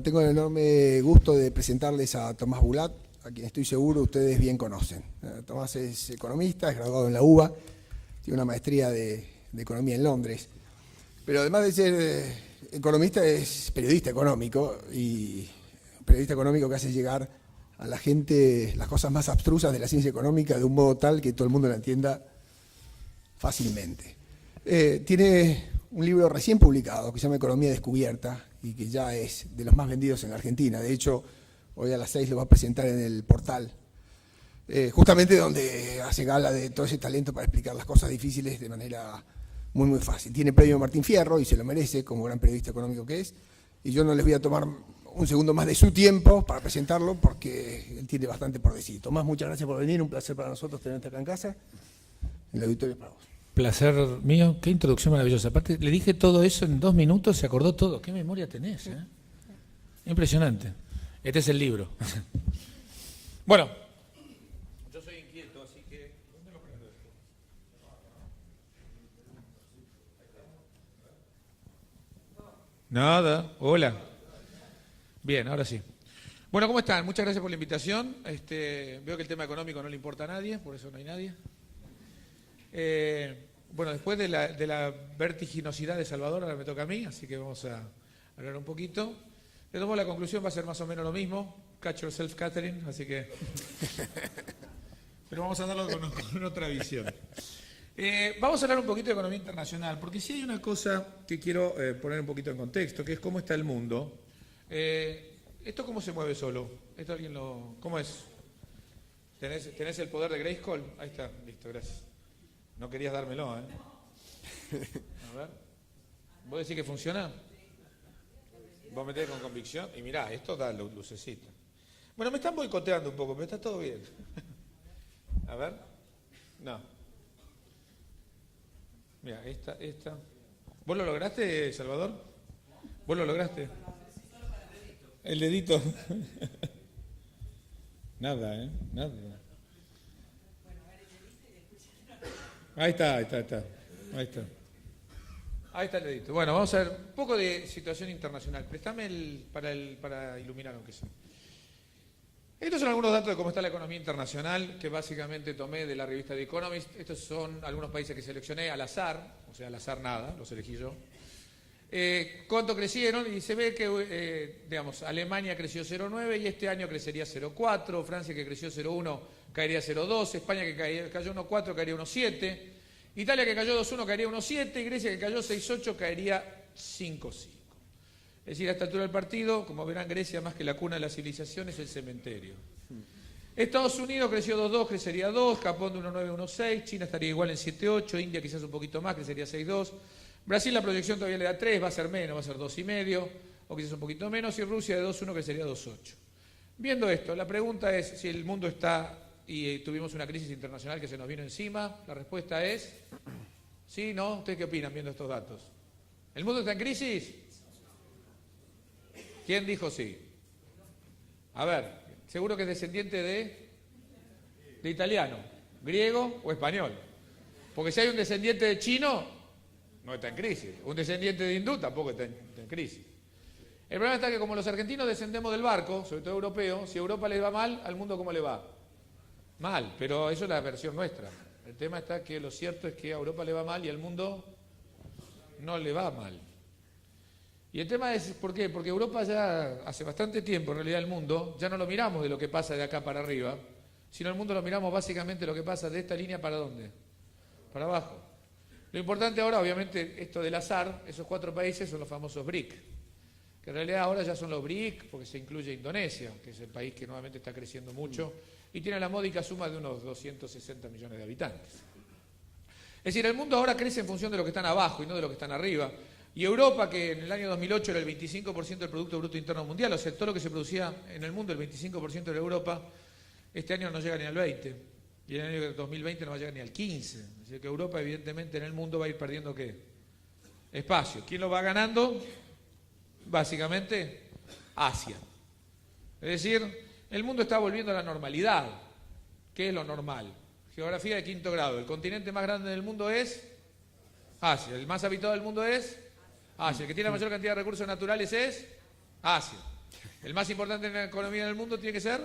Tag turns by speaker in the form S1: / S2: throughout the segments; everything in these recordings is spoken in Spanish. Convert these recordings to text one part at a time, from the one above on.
S1: tengo el enorme gusto de presentarles a Tomás Bulat, a quien estoy seguro ustedes bien conocen. Tomás es economista, es graduado en la UBA, tiene una maestría de economía en Londres, pero además de ser economista es periodista económico, y periodista económico que hace llegar a la gente las cosas más abstrusas de la ciencia económica de un modo tal que todo el mundo la entienda fácilmente. Tiene un libro recién publicado que se llama Economía Descubierta y que ya es de los más vendidos en Argentina. De hecho, hoy a las 6 lo va a presentar en el portal, justamente donde hace gala de todo ese talento para explicar las cosas difíciles de manera muy, muy fácil. Tiene premio Martín Fierro y se lo merece como gran periodista económico que es. Y yo no les voy a tomar un segundo más de su tiempo para presentarlo porque él tiene bastante por decir. Tomás, muchas gracias por venir. Un placer para nosotros tenerte acá en casa. El auditorio es para vos.
S2: Placer mío, qué introducción maravillosa. Aparte, le dije todo eso en 2 minutos, se acordó todo. ¿Qué memoria tenés? Impresionante. Este es el libro. Bueno, yo soy inquieto, así que... ¿Dónde lo prendo esto? Nada, hola. Bien, ahora sí. Bueno, ¿cómo están? Muchas gracias por la invitación. Veo que el tema económico no le importa a nadie, por eso no hay nadie. Bueno, después de la vertiginosidad de Salvador, ahora me toca a mí, así que vamos a hablar un poquito. De todos modos, la conclusión va a ser más o menos lo mismo. Catch yourself, Catherine, así que... Pero vamos a darlo con otra visión. Vamos a hablar un poquito de economía internacional, porque sí hay una cosa que quiero poner un poquito en contexto, que es cómo está el mundo. ¿Esto cómo se mueve solo? ¿Esto alguien lo...? ¿Cómo es? ¿Tenés el poder de Grayskull? Ahí está, listo, gracias. No querías dármelo, ¿eh? A ver. ¿Vos decís que funciona? Vos metés con convicción. Y mirá, esto da lucecita. Bueno, me están boicoteando un poco, pero está todo bien. A ver. No. Mira, esta. ¿Vos lo lograste, Salvador? ¿Vos lo lograste? El dedito. Nada, ¿eh? Nada. Ahí está. Ahí está el dedito. Bueno, vamos a ver un poco de situación internacional. Préstame para iluminar aunque sea. Estos son algunos datos de cómo está la economía internacional que básicamente tomé de la revista The Economist. Estos son algunos países que seleccioné al azar, o sea, al azar nada, los elegí yo. ¿Cuánto crecieron? Y se ve que, digamos, Alemania creció 0,9 y este año crecería 0,4, Francia que creció 0,1 caería 0,2, España que cayó 1,4 caería 1,7, Italia que cayó 2,1 caería 1,7 y Grecia que cayó 6,8 caería 5,5. Es decir, a esta altura del partido, como verán, Grecia más que la cuna de la civilización es el cementerio. Estados Unidos creció 2,2, crecería 2, Japón de 1,9 1,6, China estaría igual en 7,8, India quizás un poquito más, crecería 6,2, Brasil la proyección todavía le da 3, va a ser menos, va a ser 2,5 o quizás un poquito menos, y Rusia de 2,1 crecería 2,8. Viendo esto, la pregunta es si el mundo está, y tuvimos una crisis internacional que se nos vino encima, la respuesta es sí, no. ¿Ustedes qué opinan viendo estos datos? ¿El mundo está en crisis? ¿Quién dijo sí? A ver, seguro que es descendiente de italiano, griego o español. Porque si hay un descendiente de chino, no está en crisis. Un descendiente de hindú tampoco está en crisis. El problema está que como los argentinos descendemos del barco, sobre todo europeo, si a Europa le va mal, ¿al mundo cómo le va? Mal, pero eso es la versión nuestra. El tema está que lo cierto es que a Europa le va mal y al mundo no le va mal. Y el tema es, ¿por qué? Porque Europa ya hace bastante tiempo, en realidad el mundo, ya no lo miramos de lo que pasa de acá para arriba, sino el mundo lo miramos básicamente lo que pasa de esta línea para ¿dónde? Para abajo. Lo importante ahora, obviamente, esto del azar, esos 4 países son los famosos BRIC, que en realidad ahora ya son los BRIC porque se incluye Indonesia, que es el país que nuevamente está creciendo mucho, y tiene la módica suma de unos 260 millones de habitantes. Es decir, el mundo ahora crece en función de lo que están abajo y no de lo que están arriba. Y Europa, que en el año 2008 era el 25% del Producto Bruto Interno Mundial, o sea, todo lo que se producía en el mundo, el 25% de Europa, este año no llega ni al 20%. Y en el año 2020 no va a llegar ni al 15%. Es decir, que Europa, evidentemente, en el mundo va a ir perdiendo, ¿qué? Espacio. ¿Quién lo va ganando? Básicamente, Asia. Es decir, el mundo está volviendo a la normalidad. ¿Qué es lo normal? Geografía de 5º grado. El continente más grande del mundo es Asia. El más habitado del mundo es Asia. El que tiene la mayor cantidad de recursos naturales es Asia. El más importante en la economía del mundo tiene que ser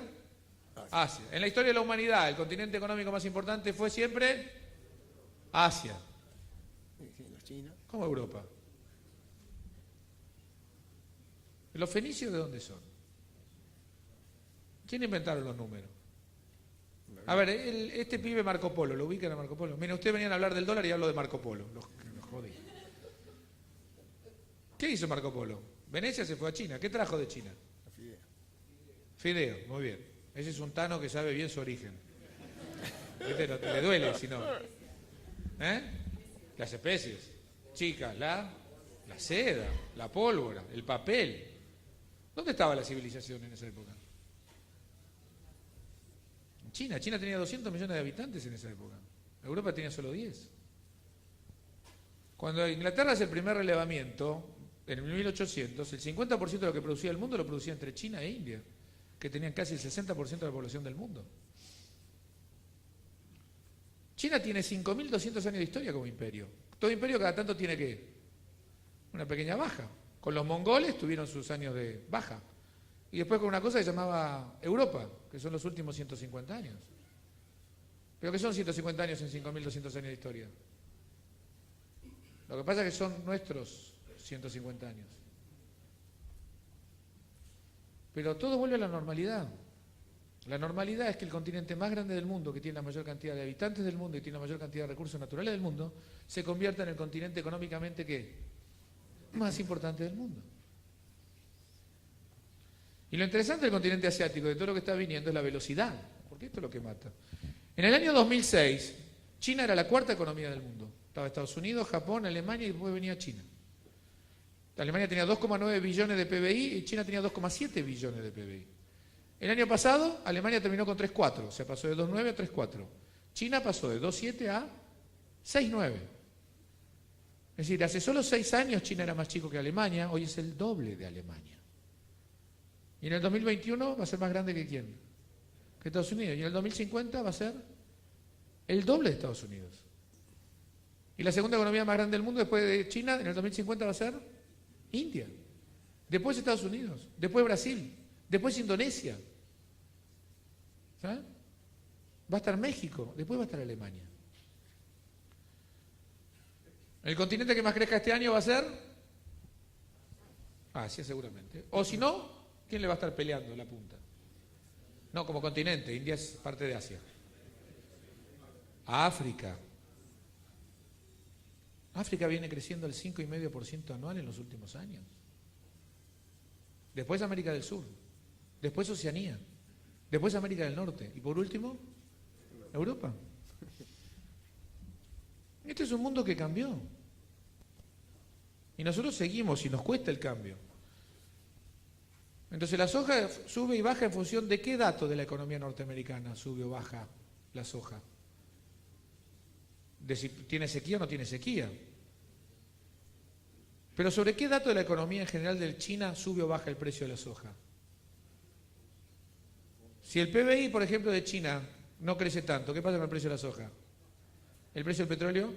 S2: Asia. En la historia de la humanidad, el continente económico más importante fue siempre Asia.
S1: China.
S2: ¿Cómo Europa? ¿Los fenicios de dónde son? ¿Quién inventaron los números? A ver, este pibe Marco Polo, ¿lo ubican a Marco Polo? Mira, ustedes venían a hablar del dólar y hablo de Marco Polo. Los jodí. ¿Qué hizo Marco Polo? Venecia se fue a China. ¿Qué trajo de China?
S1: Fideo.
S2: Fideo, muy bien. Ese es un tano que sabe bien su origen. ¿Viste? No te le duele, si no. Las especies. Chicas, la seda, la pólvora, el papel. ¿Dónde estaba la civilización en esa época? En China. China tenía 200 millones de habitantes en esa época. Europa tenía solo 10. Cuando Inglaterra hace el primer relevamiento, en el 1800, el 50% de lo que producía el mundo lo producía entre China e India, que tenían casi el 60% de la población del mundo. China tiene 5.200 años de historia como imperio. Todo imperio cada tanto tiene que una pequeña baja. Con los mongoles tuvieron sus años de baja. Y después con una cosa que se llamaba Europa, que son los últimos 150 años. ¿Pero qué son 150 años en 5.200 años de historia? Lo que pasa es que son nuestros 150 años. Pero todo vuelve a la normalidad. La normalidad es que el continente más grande del mundo, que tiene la mayor cantidad de habitantes del mundo y tiene la mayor cantidad de recursos naturales del mundo, se convierta en el continente económicamente más importante del mundo. Y lo interesante del continente asiático, de todo lo que está viniendo, es la velocidad, porque esto es lo que mata. En el año 2006, China era la cuarta economía del mundo. Estaba Estados Unidos, Japón, Alemania y después venía China. Alemania tenía 2,9 billones de PBI y China tenía 2,7 billones de PBI. El año pasado, Alemania terminó con 3,4, o sea, pasó de 2,9 a 3,4. China pasó de 2,7 a 6,9. Es decir, hace solo 6 años China era más chico que Alemania, hoy es el doble de Alemania. Y en el 2021 va a ser más grande que ¿quién? Que Estados Unidos. Y en el 2050 va a ser el doble de Estados Unidos. Y la segunda economía más grande del mundo después de China, en el 2050 va a ser India. Después Estados Unidos. Después Brasil. Después Indonesia. ¿Sabes? Va a estar México. Después va a estar Alemania. El continente que más crezca este año va a ser Asia, seguramente. O si no, ¿quién le va a estar peleando la punta? No, como continente. India es parte de Asia. África. África viene creciendo al 5,5% anual en los últimos años. Después América del Sur. Después Oceanía. Después América del Norte. Y por último, Europa. Este es un mundo que cambió. Y nosotros seguimos y nos cuesta el cambio. Entonces la soja sube y baja en función de qué dato de la economía norteamericana sube o baja la soja. De si tiene sequía o no tiene sequía. Pero ¿sobre qué dato de la economía en general de China sube o baja el precio de la soja? Si el PBI, por ejemplo, de China no crece tanto, ¿qué pasa con el precio de la soja? ¿El precio del petróleo?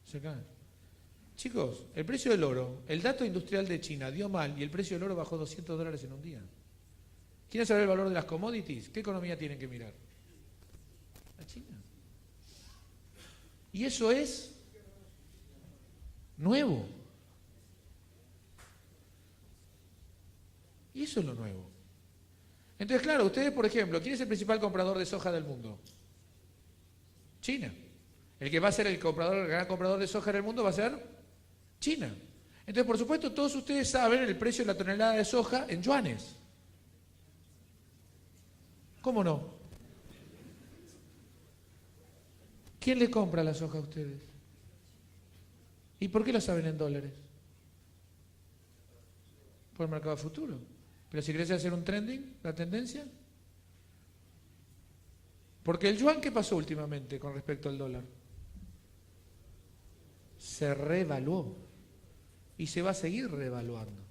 S2: Se cae. Chicos, el precio del oro, el dato industrial de China dio mal y el precio del oro bajó $200 en un día. ¿Quieren saber el valor de las commodities? ¿Qué economía tienen que mirar? La China. Y eso es nuevo. Y eso es lo nuevo. Entonces, claro, ustedes, por ejemplo, ¿quién es el principal comprador de soja del mundo? China. El que va a ser el gran comprador de soja en el mundo va a ser China. Entonces, por supuesto, todos ustedes saben el precio de la tonelada de soja en yuanes. ¿Cómo no? ¿Quién le compra la soja a ustedes? ¿Y por qué lo saben en dólares? Por el mercado futuro. Pero si querés hacer un trending, la tendencia. Porque el yuan, ¿qué pasó últimamente con respecto al dólar? Se revaluó. Y se va a seguir revaluando.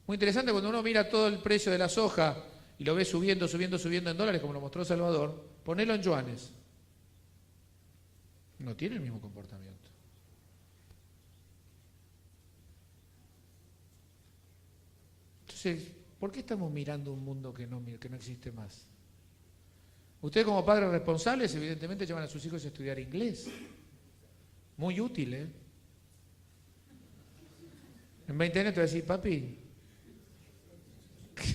S2: Muy interesante cuando uno mira todo el precio de la soja y lo ve subiendo, subiendo, subiendo en dólares, como lo mostró Salvador, ponelo en yuanes. No tiene el mismo comportamiento. Entonces, ¿Por qué estamos mirando un mundo que no existe más? Ustedes como padres responsables evidentemente llevan a sus hijos a estudiar inglés. Muy útil, ¿eh? En 20 años te va a decir, papi,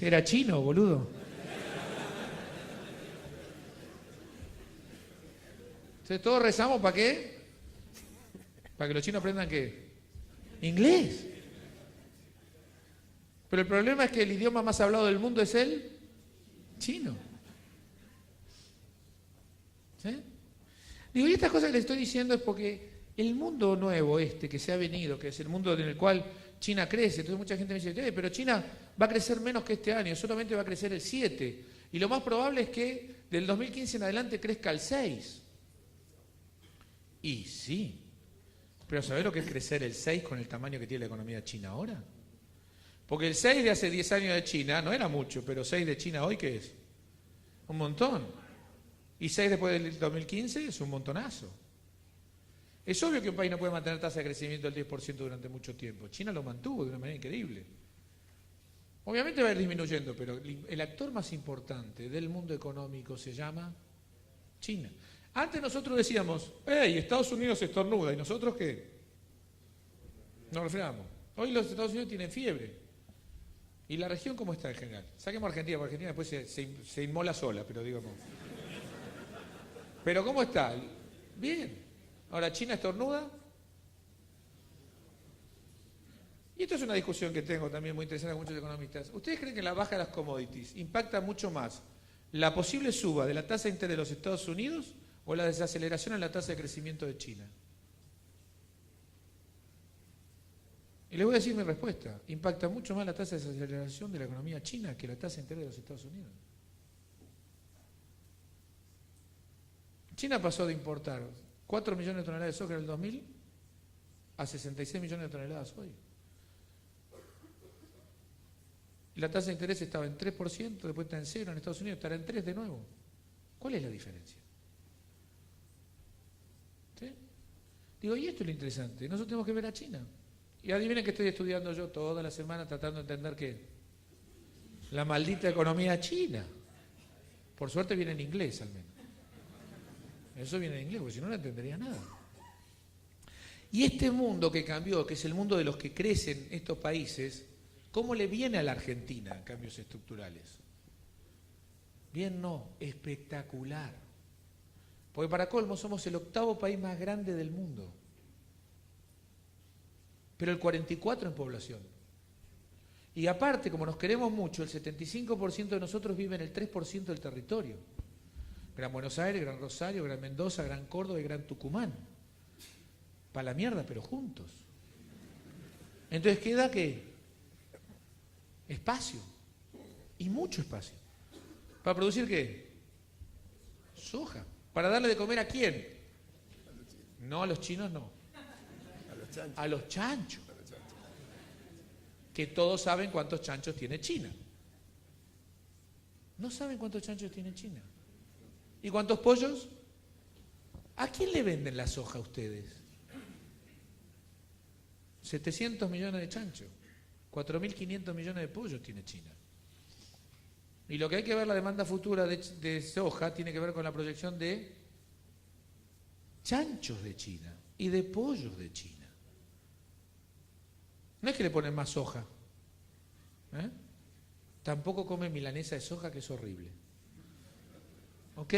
S2: era chino, boludo. Entonces todos rezamos ¿para qué? Para que los chinos aprendan ¿qué? Inglés. Pero el problema es que el idioma más hablado del mundo es el chino. ¿Sí? Digo, y estas cosas que les estoy diciendo es porque el mundo nuevo que se ha venido, que es el mundo en el cual China crece, entonces mucha gente me dice, pero China va a crecer menos que este año, solamente va a crecer el 7%, y lo más probable es que del 2015 en adelante crezca el 6%. Y sí, pero ¿sabés lo que es crecer el 6 con el tamaño que tiene la economía china ahora? Porque el 6 de hace 10 años de China no era mucho, pero 6 de China hoy, ¿qué es? Un montón. Y 6 después del 2015 es un montonazo. Es obvio que un país no puede mantener tasa de crecimiento del 10% durante mucho tiempo. China lo mantuvo de una manera increíble. Obviamente va a ir disminuyendo, pero el actor más importante del mundo económico se llama China. Antes nosotros decíamos, hey, Estados Unidos estornuda, ¿y nosotros qué? Nos resfriamos. Hoy los Estados Unidos tienen fiebre. ¿Y la región cómo está en general? Saquemos Argentina, porque Argentina después se inmola sola, pero digamos. ¿Pero cómo está? Bien. Ahora, ¿China estornuda? Y esto es una discusión que tengo también muy interesante con muchos economistas. ¿Ustedes creen que la baja de las commodities impacta mucho más la posible suba de la tasa de interés de los Estados Unidos o la desaceleración en la tasa de crecimiento de China? Y les voy a decir mi respuesta. Impacta mucho más la tasa de desaceleración de la economía china que la tasa de interés de los Estados Unidos. China pasó de importar 4 millones de toneladas de soja en el 2000 a 66 millones de toneladas hoy. Y la tasa de interés estaba en 3%, después está en 0 en Estados Unidos, estará en 3 de nuevo. ¿Cuál es la diferencia? ¿Sí? Digo, y esto es lo interesante, nosotros tenemos que ver a China. Y adivinen que estoy estudiando yo toda la semana tratando de entender qué. La maldita economía china. Por suerte viene en inglés al menos. Eso viene en inglés, porque si no, no entendería nada. Y este mundo que cambió, que es el mundo de los que crecen estos países, ¿cómo le viene a la Argentina cambios estructurales? Bien no, espectacular. Porque para colmo somos el 8º país más grande del mundo. Pero el 44% en población. Y aparte, como nos queremos mucho, el 75% de nosotros vive en el 3% del territorio. Gran Buenos Aires, Gran Rosario, Gran Mendoza, Gran Córdoba y Gran Tucumán. Para la mierda, pero juntos. Entonces queda ¿qué? Espacio. Y mucho espacio. ¿Para producir qué? Soja. ¿Para darle de comer a quién? No, a los chinos no. A los chanchos. Que todos saben cuántos chanchos tiene China. No saben cuántos chanchos tiene China. ¿Y cuántos pollos? ¿A quién le venden la soja a ustedes? 700 millones de chanchos. 4.500 millones de pollos tiene China. Y lo que hay que ver la demanda futura de soja tiene que ver con la proyección de chanchos de China y de pollos de China. No es que le ponen más soja. Tampoco comen milanesa de soja, que es horrible. ¿Ok?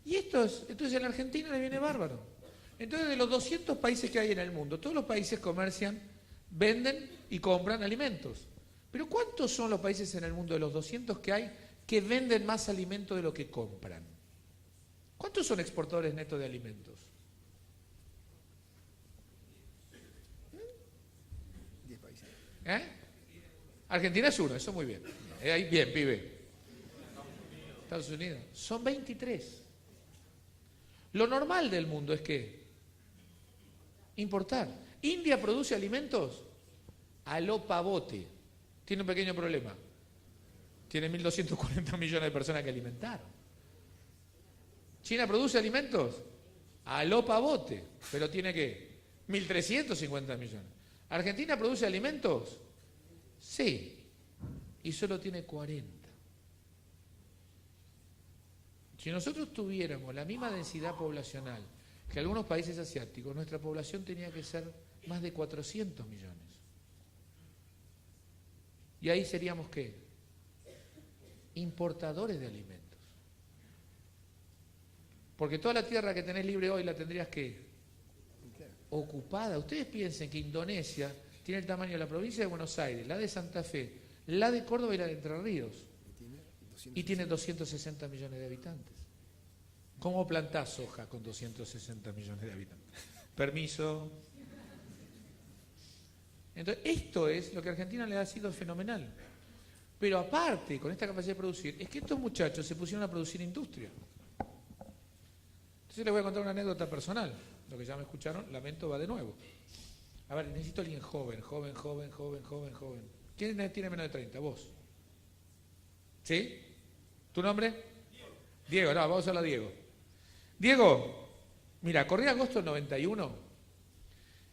S2: Y entonces en la Argentina le viene bárbaro. Entonces, de los 200 países que hay en el mundo, todos los países comercian, venden y compran alimentos. Pero ¿cuántos son los países en el mundo de los 200 que hay que venden más alimento de lo que compran? ¿Cuántos son exportadores netos de alimentos?
S1: 10 países.
S2: Argentina es uno, eso muy bien. Ahí bien, pibe. Estados Unidos. Son 23. Lo normal del mundo es que importar. India produce alimentos a lo pavote. Tiene un pequeño problema. Tiene 1.240 millones de personas que alimentar. China produce alimentos a lo pavote, pero tiene ¿qué? 1.350 millones. ¿Argentina produce alimentos? Sí. y solo tiene 40. Si nosotros tuviéramos la misma densidad poblacional que algunos países asiáticos, nuestra población tenía que ser más de 400 millones. Y ahí seríamos, ¿qué? Importadores de alimentos. Porque toda la tierra que tenés libre hoy la tendrías que ocupada. Ustedes piensen que Indonesia tiene el tamaño de la provincia de Buenos Aires, la de Santa Fe, la de Córdoba y la de Entre Ríos. Y tiene 260 millones de habitantes. ¿Cómo plantás soja con 260 millones de habitantes? Permiso. Entonces, esto es lo que a Argentina le ha sido fenomenal. Pero aparte, con esta capacidad de producir, es que estos muchachos se pusieron a producir industria. Entonces les voy a contar una anécdota personal. Lo que ya me escucharon, lamento, va de nuevo. A ver, necesito a alguien joven. ¿Quién tiene menos de 30? Vos. ¿Sí? ¿Tu nombre? Diego, no, vamos a hablar de Diego. Diego, mira, corrí agosto del 91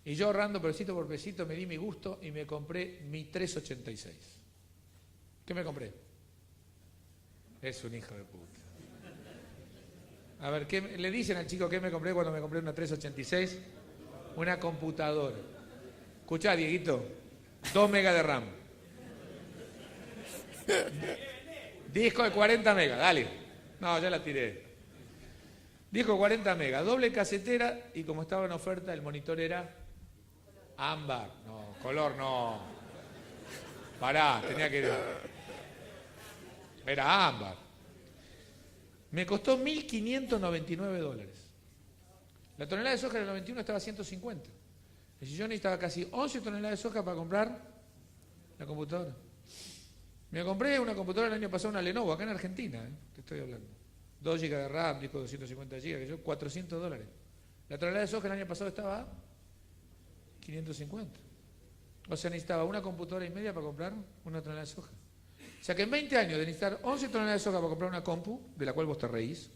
S2: y yo ahorrando pesito por pesito me di mi gusto y me compré mi 386. ¿Qué me compré? Es un hijo de puta. A ver, ¿qué le dicen al chico que me compré cuando me compré una 386? Una computadora. Escuchá, Dieguito, 2 megas de RAM. Disco de 40 megas, dale. No, ya la tiré. Disco 40 megas, doble casetera y como estaba en oferta el monitor era ámbar. No, color no. Pará, tenía que... Era ámbar. Me costó $1.599. La tonelada de soja del 91 estaba a 150. El sillón necesitaba casi 11 toneladas de soja para comprar la computadora. Me compré una computadora el año pasado, una Lenovo, acá en Argentina, te estoy hablando. 2 GB de RAM, disco de 250 GB, que yo, $400. La tonelada de soja el año pasado estaba a 550. O sea, necesitaba una computadora y media para comprar una tonelada de soja. O sea que en 20 años de necesitar 11 toneladas de soja para comprar una compu, de la cual vos te reís,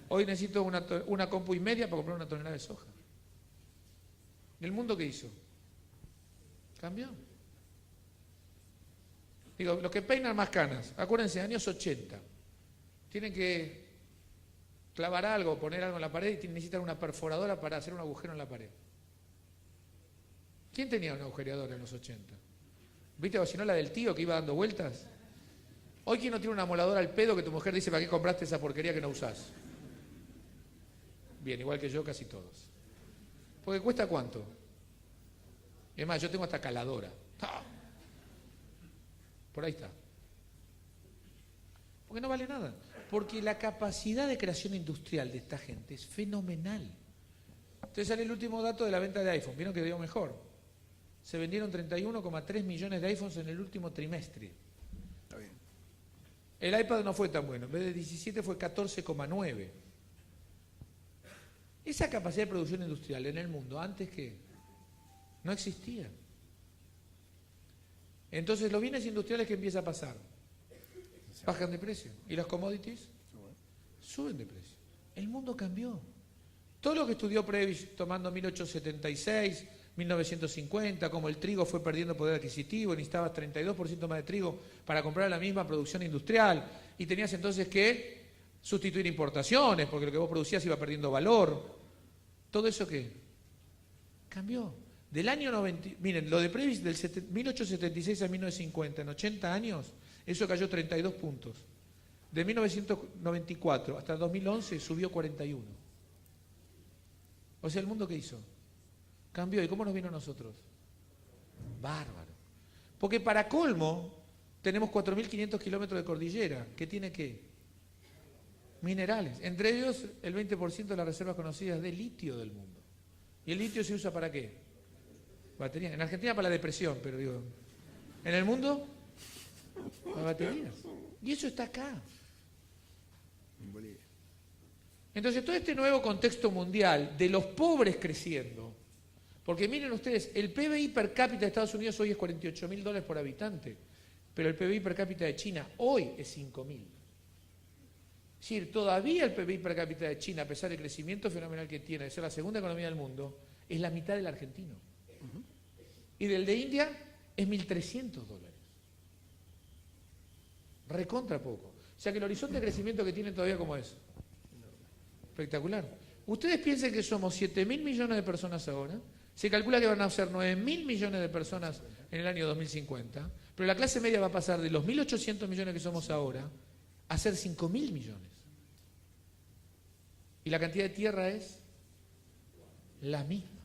S2: hoy necesito una compu y media para comprar una tonelada de soja. ¿Y el mundo qué hizo? Cambió. Digo, los que peinan más canas, acuérdense, años 80, tienen que clavar algo, poner algo en la pared y necesitan una perforadora para hacer un agujero en la pared. ¿Quién tenía una agujereadora en los 80? ¿Viste? O si no, la del tío que iba dando vueltas. Hoy, ¿quién no tiene una moladora al pedo que tu mujer dice, ¿para qué compraste esa porquería que no usás? Bien, igual que yo, casi todos. Porque ¿cuesta cuánto? Es más, yo tengo hasta caladora. ¡Ah! Por ahí está. Porque no vale nada. Porque la capacidad de creación industrial de esta gente es fenomenal. Entonces sale el último dato de la venta de iPhone. ¿Vieron que dio mejor? Se vendieron 31,3 millones de iPhones en el último trimestre.
S1: Está bien.
S2: El iPad no fue tan bueno. En vez de 17 fue 14,9. Esa capacidad de producción industrial en el mundo, antes que no existía. Entonces los bienes industriales, ¿qué empieza a pasar? Bajan de precio. ¿Y las commodities? Suben de precio. El mundo cambió. Todo lo que estudió Prebisch tomando 1876, 1950, como el trigo fue perdiendo poder adquisitivo, necesitabas 32% más de trigo para comprar la misma producción industrial y tenías entonces que sustituir importaciones porque lo que vos producías iba perdiendo valor. ¿Todo eso qué? Cambió. Del año 90, miren, lo de Prebisch del 1876 a 1950, en 80 años, eso cayó 32 puntos. De 1994 hasta 2011 subió 41. O sea, ¿el mundo qué hizo? Cambió. ¿Y cómo nos vino a nosotros? Bárbaro. Porque para colmo tenemos 4.500 kilómetros de cordillera. ¿Qué tiene qué? Minerales. Entre ellos el 20% de las reservas conocidas de litio del mundo. ¿Y el litio se usa para qué? Baterías. En Argentina para la depresión, pero digo, en el mundo, para baterías. Y eso está acá.
S1: En Bolivia.
S2: Entonces, todo este nuevo contexto mundial de los pobres creciendo, porque miren ustedes, el PBI per cápita de Estados Unidos hoy es $48.000 por habitante, pero el PBI per cápita de China hoy es 5.000. Es decir, todavía el PBI per cápita de China, a pesar del crecimiento fenomenal que tiene, de ser la segunda economía del mundo, es la mitad del argentino. Y del de India es $1.300. Recontra poco. O sea que el horizonte de crecimiento que tienen todavía, ¿cómo es? Espectacular. Ustedes piensen que somos 7.000 millones de personas ahora. Se calcula que van a ser 9.000 millones de personas en el año 2050. Pero la clase media va a pasar de los 1.800 millones que somos ahora a ser 5.000 millones. Y la cantidad de tierra es la misma.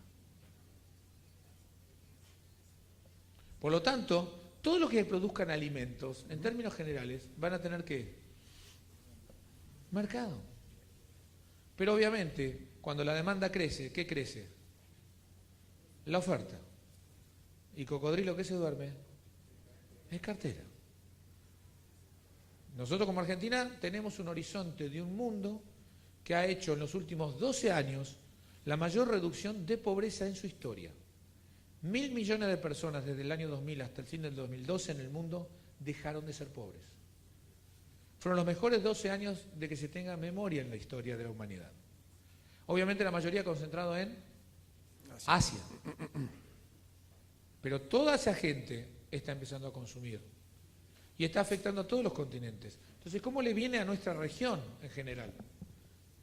S2: Por lo tanto, todo lo que produzcan alimentos, en términos generales, van a tener ¿qué? Mercado. Pero obviamente, cuando la demanda crece, ¿qué crece? La oferta. ¿Y cocodrilo qué se duerme? Es cartera. Nosotros como Argentina tenemos un horizonte de un mundo que ha hecho en los últimos 12 años la mayor reducción de pobreza en su historia. 1.000 millones de personas desde el año 2000 hasta el fin del 2012 en el mundo dejaron de ser pobres. Fueron los mejores 12 años de que se tenga memoria en la historia de la humanidad. Obviamente la mayoría concentrado en Asia. Pero toda esa gente está empezando a consumir y está afectando a todos los continentes. Entonces, ¿cómo le viene a nuestra región en general?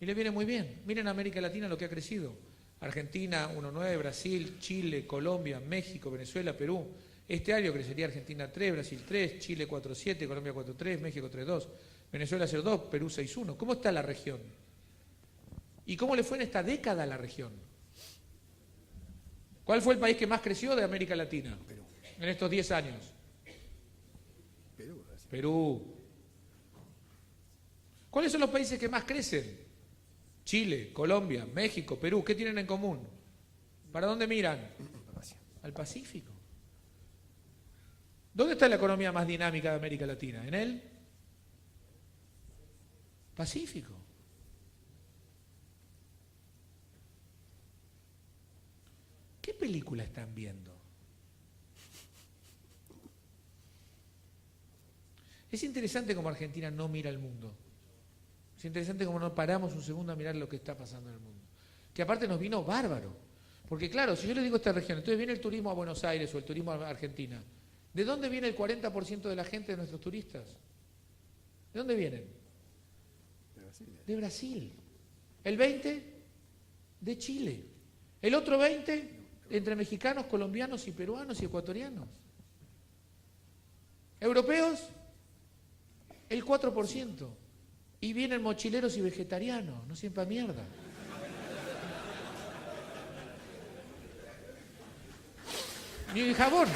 S2: Y le viene muy bien. Miren América Latina lo que ha crecido. Argentina 1,9, Brasil, Chile, Colombia, México, Venezuela, Perú. Este año crecería Argentina 3, Brasil 3, Chile 4,7, Colombia 4,3, México 3,2, Venezuela 0,2, Perú 6,1. ¿Cómo está la región? ¿Y cómo le fue en esta década a la región? ¿Cuál fue el país que más creció de América Latina
S1: Perú.
S2: en estos 10 años?
S1: Perú.
S2: Perú. ¿Cuáles son los países que más crecen? Chile, Colombia, México, Perú. ¿Qué tienen en común? ¿Para dónde miran? Al Pacífico. ¿Dónde está la economía más dinámica de América Latina? ¿En el Pacífico? ¿Qué película están viendo? Es interesante cómo Argentina no mira al mundo. Es interesante cómo no paramos un segundo a mirar lo que está pasando en el mundo. Que aparte nos vino bárbaro. Porque claro, si yo le digo a esta región, entonces viene el turismo a Buenos Aires o el turismo a Argentina. ¿De dónde viene el 40% de la gente de nuestros turistas? ¿De dónde vienen?
S1: De Brasil.
S2: De Brasil. El 20% de Chile. El otro 20% entre mexicanos, colombianos y peruanos y ecuatorianos. Europeos, el 4%. Y vienen mochileros y vegetarianos, no siempre a mierda. Ni jabón.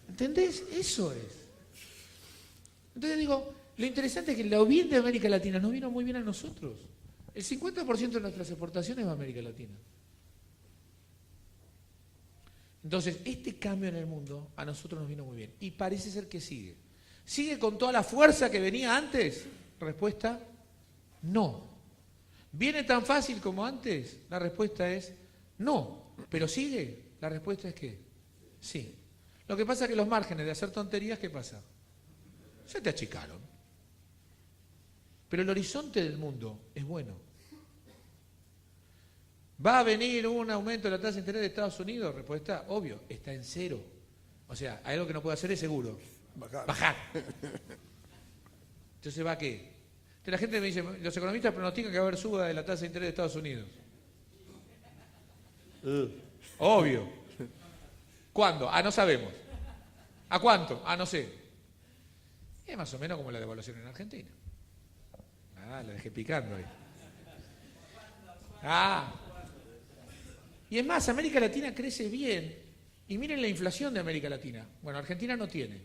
S2: ¿Entendés? Eso es. Entonces digo, lo interesante es que la bien de América Latina nos vino muy bien a nosotros. El 50% de nuestras exportaciones va a América Latina. Entonces, este cambio en el mundo a nosotros nos vino muy bien. Y parece ser que sigue. ¿Sigue con toda la fuerza que venía antes? Respuesta, no. ¿Viene tan fácil como antes? La respuesta es no. ¿Pero sigue? La respuesta es que sí. Lo que pasa es que los márgenes de hacer tonterías, ¿qué pasa? Se te achicaron. Pero el horizonte del mundo es bueno. ¿Va a venir un aumento de la tasa de interés de Estados Unidos? Respuesta, obvio, está en cero. O sea, hay algo que no puede hacer es seguro. Bajar. Entonces, ¿va a qué? Entonces, la gente me dice, los economistas pronostican que va a haber suba de la tasa de interés de Estados Unidos. Obvio. ¿Cuándo? No sabemos. ¿A cuánto? No sé. Es más o menos como la devaluación en Argentina. La dejé picando ahí. Y es más, América Latina crece bien. Y miren la inflación de América Latina. Bueno, Argentina no tiene.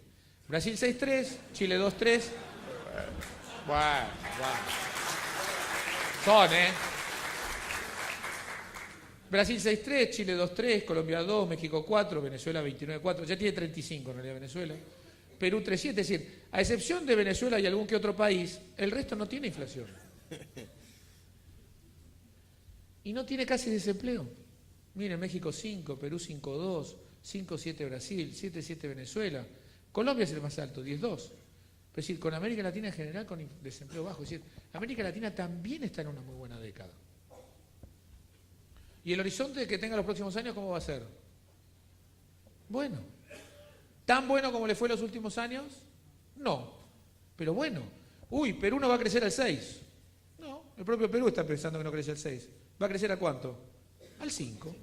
S2: Brasil 6,3, Chile 2,3. Bueno. Son, Brasil 6,3, Chile 2,3, Colombia 2, México 4, Venezuela 29,4. Ya tiene 35 en realidad Venezuela. Perú 3,7. Es decir, a excepción de Venezuela y algún que otro país, el resto no tiene inflación. Y no tiene casi desempleo. Miren, México 5, Perú 5,2, 5,7 Brasil, 7,7 Venezuela. Colombia es el más alto, 10,2. Es decir, con América Latina en general con desempleo bajo. Es decir, América Latina también está en una muy buena década. ¿Y el horizonte que tenga los próximos años cómo va a ser? Bueno. ¿Tan bueno como le fue los últimos años? No. Pero bueno. Uy, Perú no va a crecer al 6. No, el propio Perú está pensando que no crece al 6. ¿Va a crecer a cuánto? Al 5.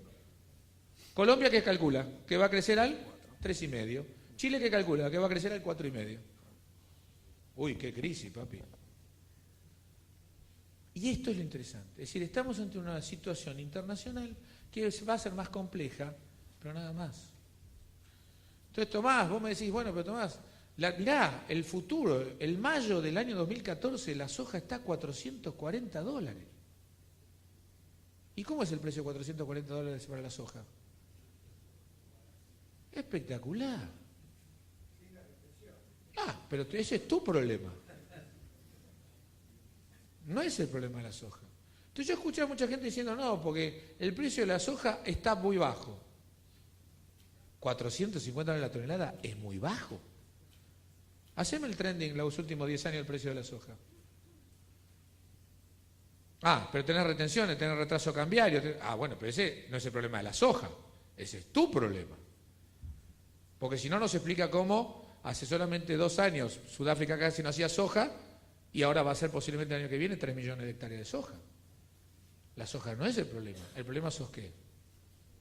S2: Colombia, ¿qué calcula? Que va a crecer al 3,5. Chile, ¿qué calcula? Que va a crecer al 4,5. Uy, qué crisis, papi. Y esto es lo interesante. Es decir, estamos ante una situación internacional que va a ser más compleja, pero nada más. Entonces, Tomás, vos me decís, bueno, pero Tomás, mirá, el futuro, el mayo del año 2014, la soja está a $440. ¿Y cómo es el precio de $440 para la soja? Espectacular. Pero ese es tu problema. No es el problema de la soja. Entonces yo escuché a mucha gente diciendo, no, porque el precio de la soja está muy bajo. $450 la tonelada es muy bajo. Haceme el trending los últimos 10 años del precio de la soja. Pero tenés retenciones, tenés retraso cambiario. Bueno, pero ese no es el problema de la soja. Ese es tu problema. Porque si no, nos explica cómo hace solamente 2 años Sudáfrica casi no hacía soja y ahora va a ser posiblemente el año que viene 3 millones de hectáreas de soja. La soja no es el problema. El problema sos ¿qué?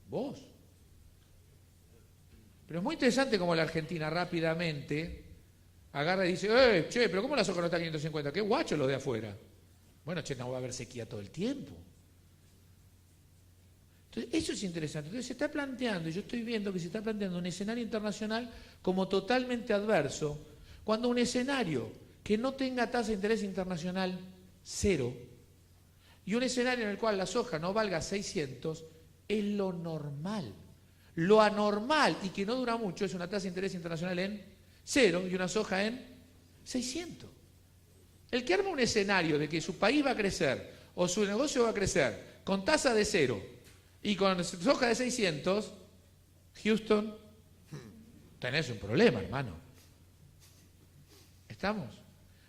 S2: Vos. Pero es muy interesante cómo la Argentina rápidamente agarra y dice, che, pero ¿cómo la soja no está a 550? ¿Qué guacho lo de afuera? Bueno, che, no va a haber sequía todo el tiempo. Entonces, eso es interesante. Entonces se está planteando, y yo estoy viendo que se está planteando un escenario internacional como totalmente adverso, cuando un escenario que no tenga tasa de interés internacional 0, y un escenario en el cual la soja no valga 600, es lo normal. Lo anormal, y que no dura mucho, es una tasa de interés internacional en 0 y una soja en 600. El que arma un escenario de que su país va a crecer o su negocio va a crecer con tasa de 0 y con soja de 600, Houston, tenés un problema, hermano. ¿Estamos?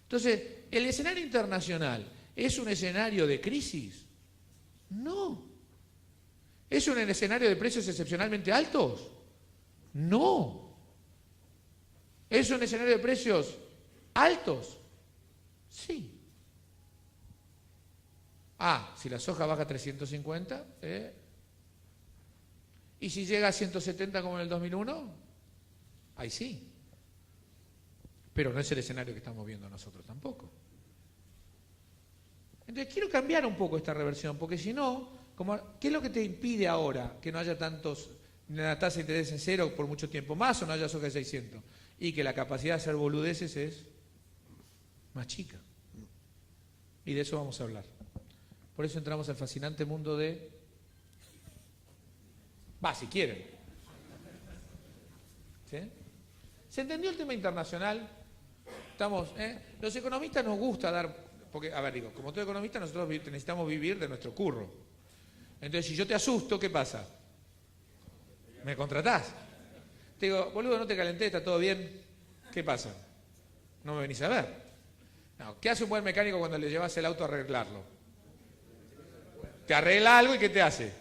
S2: Entonces, ¿el escenario internacional es un escenario de crisis? No. ¿Es un escenario de precios excepcionalmente altos? No. ¿Es un escenario de precios altos? Sí. Si la soja baja a 350, ¿y si llega a 170 como en el 2001? Ahí sí. Pero no es el escenario que estamos viendo nosotros tampoco. Entonces quiero cambiar un poco esta reversión, porque si no, ¿qué es lo que te impide ahora que no haya una tasa de interés en 0 por mucho tiempo más o no haya soja de 600? Y que la capacidad de hacer boludeces es más chica. Y de eso vamos a hablar. Por eso entramos al fascinante mundo de... si quieren. ¿Sí? ¿Se entendió el tema internacional? Estamos, Los economistas nos gusta dar... Porque, como todo economista nosotros necesitamos vivir de nuestro curro. Entonces, si yo te asusto, ¿qué pasa? ¿Me contratás? Te digo, boludo, no te calenté, está todo bien. ¿Qué pasa? No me venís a ver. No, ¿qué hace un buen mecánico cuando le llevas el auto a arreglarlo? Te arregla algo y ¿qué te hace?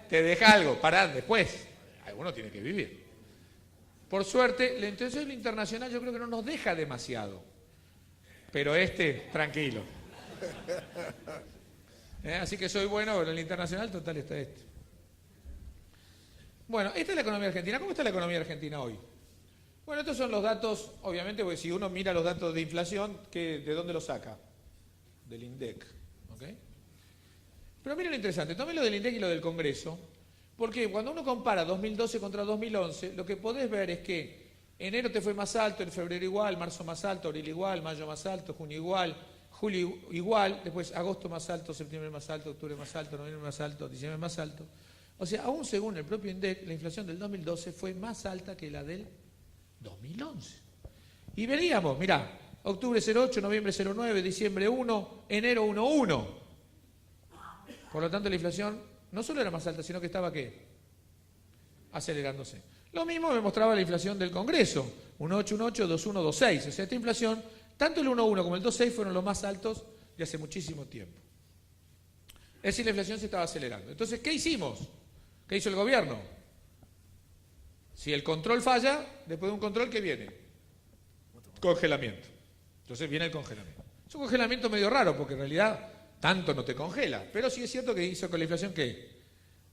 S2: Te deja algo, pará después. Alguno tiene que vivir. Por suerte, entonces lo internacional yo creo que no nos deja demasiado. Pero tranquilo. Así que soy bueno, pero en el internacional total está este. Bueno, esta es la economía argentina. ¿Cómo está la economía argentina hoy? Bueno, estos son los datos, obviamente, porque si uno mira los datos de inflación, ¿de dónde los saca? Del INDEC. ¿Okay? Pero miren lo interesante, tomen lo del INDEC y lo del Congreso, porque cuando uno compara 2012 contra 2011, lo que podés ver es que enero te fue más alto, en febrero igual, marzo más alto, abril igual, mayo más alto, junio igual, julio igual, después agosto más alto, septiembre más alto, octubre más alto, noviembre más alto, diciembre más alto. O sea, aún según el propio INDEC, la inflación del 2012 fue más alta que la del 2011. Y veríamos, mirá, octubre 0,8, noviembre 0,9, diciembre 1, enero 1,1. Por lo tanto, la inflación no solo era más alta, sino que estaba, ¿qué? Acelerándose. Lo mismo me mostraba la inflación del Congreso, 1,8, 1,8, 2,1, 2,6. O sea, esta inflación, tanto el 1,1 como el 2,6 fueron los más altos de hace muchísimo tiempo. Es decir, la inflación se estaba acelerando. Entonces, ¿qué hicimos? ¿Qué hizo el gobierno? Si el control falla, después de un control, ¿qué viene? Congelamiento. Entonces viene el congelamiento. Es un congelamiento medio raro, porque en realidad tanto no te congela, pero sí es cierto que hizo con la inflación que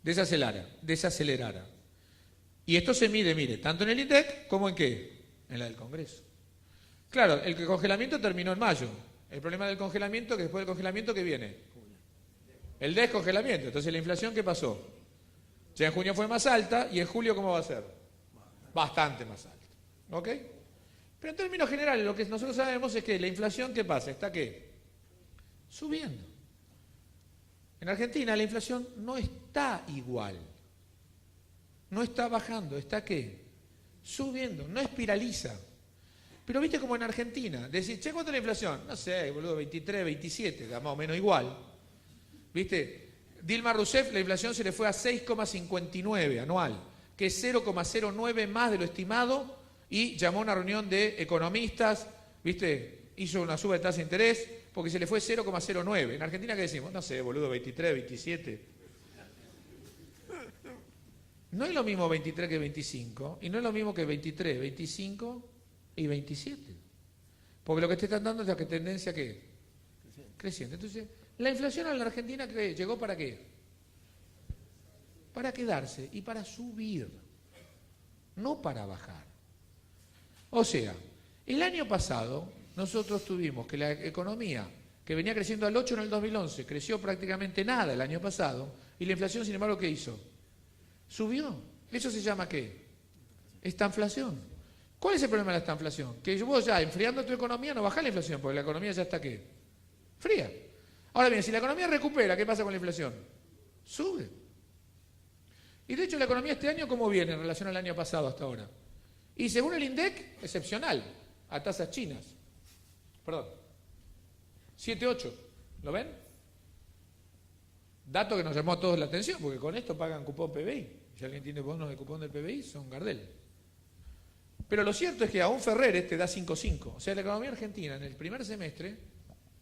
S2: desacelerara. Y esto se mide, mire, tanto en el INDEC como en ¿qué? En la del Congreso. Claro, el congelamiento terminó en mayo. El problema del congelamiento, que después del congelamiento, ¿qué viene? El descongelamiento. Entonces, ¿la inflación qué pasó? Ya en junio fue más alta, y en julio, ¿cómo va a ser? Bastante más alta. ¿Ok? Pero en términos generales, lo que nosotros sabemos es que la inflación, ¿qué pasa? ¿Está qué? Subiendo. En Argentina la inflación no está igual. No está bajando, ¿está qué? Subiendo, no espiraliza. Pero viste como en Argentina, decir, che, ¿cuánto es la inflación? No sé, boludo, 23, 27, da más o menos igual. ¿Viste? Dilma Rousseff, la inflación se le fue a 6,59 anual, que es 0,09 más de lo estimado, y llamó a una reunión de economistas, ¿viste? Hizo una suba de tasa de interés, porque se le fue 0,09. En Argentina, ¿qué decimos? No sé, boludo, 23, 27. No es lo mismo 23 que 25, y no es lo mismo que 23, 25 y 27. Porque lo que te están dando es la tendencia que creciente. Entonces, la inflación en la Argentina llegó ¿para qué? Para quedarse y para subir, no para bajar. O sea, el año pasado nosotros tuvimos que la economía, que venía creciendo al 8 en el 2011, creció prácticamente nada el año pasado, y la inflación, sin embargo, ¿qué hizo? Subió. ¿Eso se llama qué? Estanflación. ¿Cuál es el problema de la estanflación? Que vos ya, enfriando tu economía, no bajás la inflación, porque la economía ya está ¿qué? Fría. Ahora bien, si la economía recupera, ¿qué pasa con la inflación? Sube. Y de hecho la economía este año, ¿cómo viene en relación al año pasado hasta ahora? Y según el INDEC, excepcional, a tasas chinas. Perdón. 7, 8. ¿Lo ven? Dato que nos llamó a todos la atención, porque con esto pagan cupón PBI. Si alguien tiene bonos de cupón del PBI, son Gardel. Pero lo cierto es que a un Ferrer te da 5,5. O sea, la economía argentina en el primer semestre,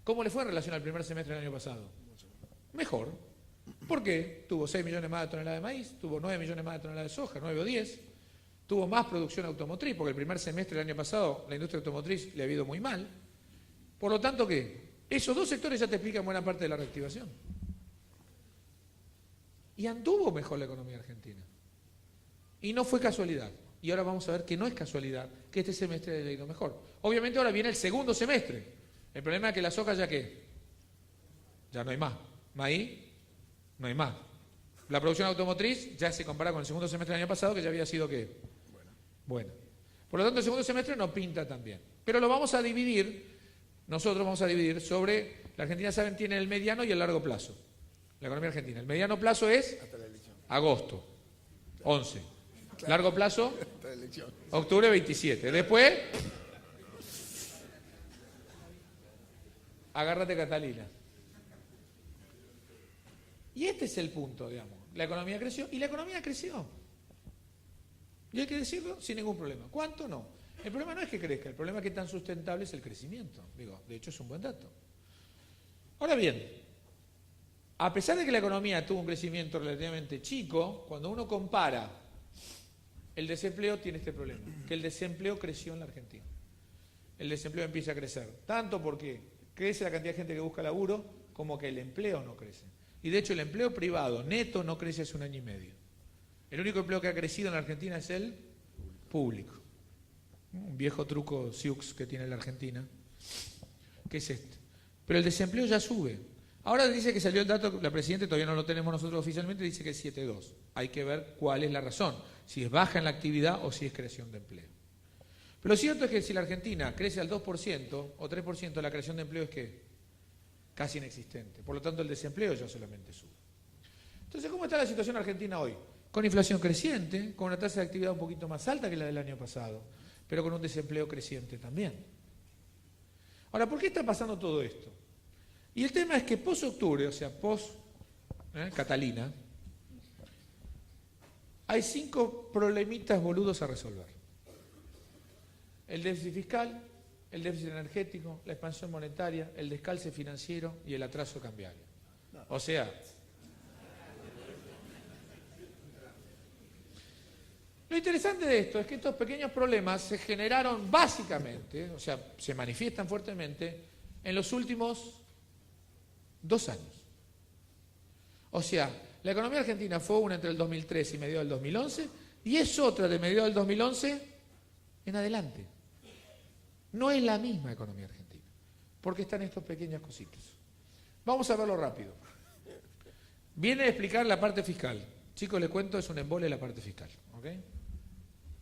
S2: ¿cómo le fue en relación al primer semestre del año pasado? Mejor. ¿Por qué? Tuvo 6 millones más de toneladas de maíz, tuvo 9 millones más de toneladas de soja, 9 o 10. Tuvo más producción automotriz, porque el primer semestre del año pasado la industria automotriz le ha ido muy mal. Por lo tanto, ¿qué? Esos dos sectores ya te explican buena parte de la reactivación. Y anduvo mejor la economía argentina. Y no fue casualidad. Y ahora vamos a ver que no es casualidad que este semestre haya ido mejor. Obviamente ahora viene el segundo semestre. El problema es que la soja ya ¿qué? Ya no hay más. Maíz, no hay más. La producción automotriz ya se compara con el segundo semestre del año pasado, que ya había sido ¿qué? Bueno. Por lo tanto, el segundo semestre no pinta tan bien. Pero lo vamos a dividir, nosotros vamos a dividir sobre, la Argentina, saben, tiene el mediano y el largo plazo. La economía argentina. El mediano plazo es agosto, 11. Claro. Largo plazo, octubre 27. Después, agárrate Catalina. Y este es el punto, digamos. La economía creció y la economía creció. Y hay que decirlo sin ningún problema. ¿Cuánto? No. El problema no es que crezca, el problema es que tan sustentable es el crecimiento. Digo, de hecho es un buen dato. Ahora bien, a pesar de que la economía tuvo un crecimiento relativamente chico, cuando uno compara el desempleo, tiene este problema, que el desempleo creció en la Argentina. El desempleo empieza a crecer, tanto porque crece la cantidad de gente que busca laburo, como que el empleo no crece. Y de hecho el empleo privado neto no crece hace 1 año y medio. El único empleo que ha crecido en la Argentina es el público. Un viejo truco Sioux que tiene la Argentina, que es este. Pero el desempleo ya sube. Ahora dice que salió el dato, la Presidenta, todavía no lo tenemos nosotros oficialmente, dice que es 7,2. Hay que ver cuál es la razón, si es baja en la actividad o si es creación de empleo. Pero lo cierto es que si la Argentina crece al 2% o 3%, la creación de empleo es que casi inexistente. Por lo tanto, el desempleo ya solamente sube. Entonces, ¿cómo está la situación argentina hoy? Con inflación creciente, con una tasa de actividad un poquito más alta que la del año pasado, pero con un desempleo creciente también. Ahora, ¿por qué está pasando todo esto? Y el tema es que post-octubre, o sea, post-Catalina, hay 5 problemitas boludos a resolver. El déficit fiscal, el déficit energético, la expansión monetaria, el descalce financiero y el atraso cambiario. O sea, Lo interesante de esto es que estos pequeños problemas se generaron básicamente, o sea, se manifiestan fuertemente en los últimos 2 años. O sea, la economía argentina fue una entre el 2003 y mediados del 2011 y es otra de mediados del 2011 en adelante. No es la misma economía argentina, porque están estos pequeños cositos. Vamos a verlo rápido. Viene a explicar la parte fiscal. Chicos, les cuento, es un embole la parte fiscal. ¿Ok?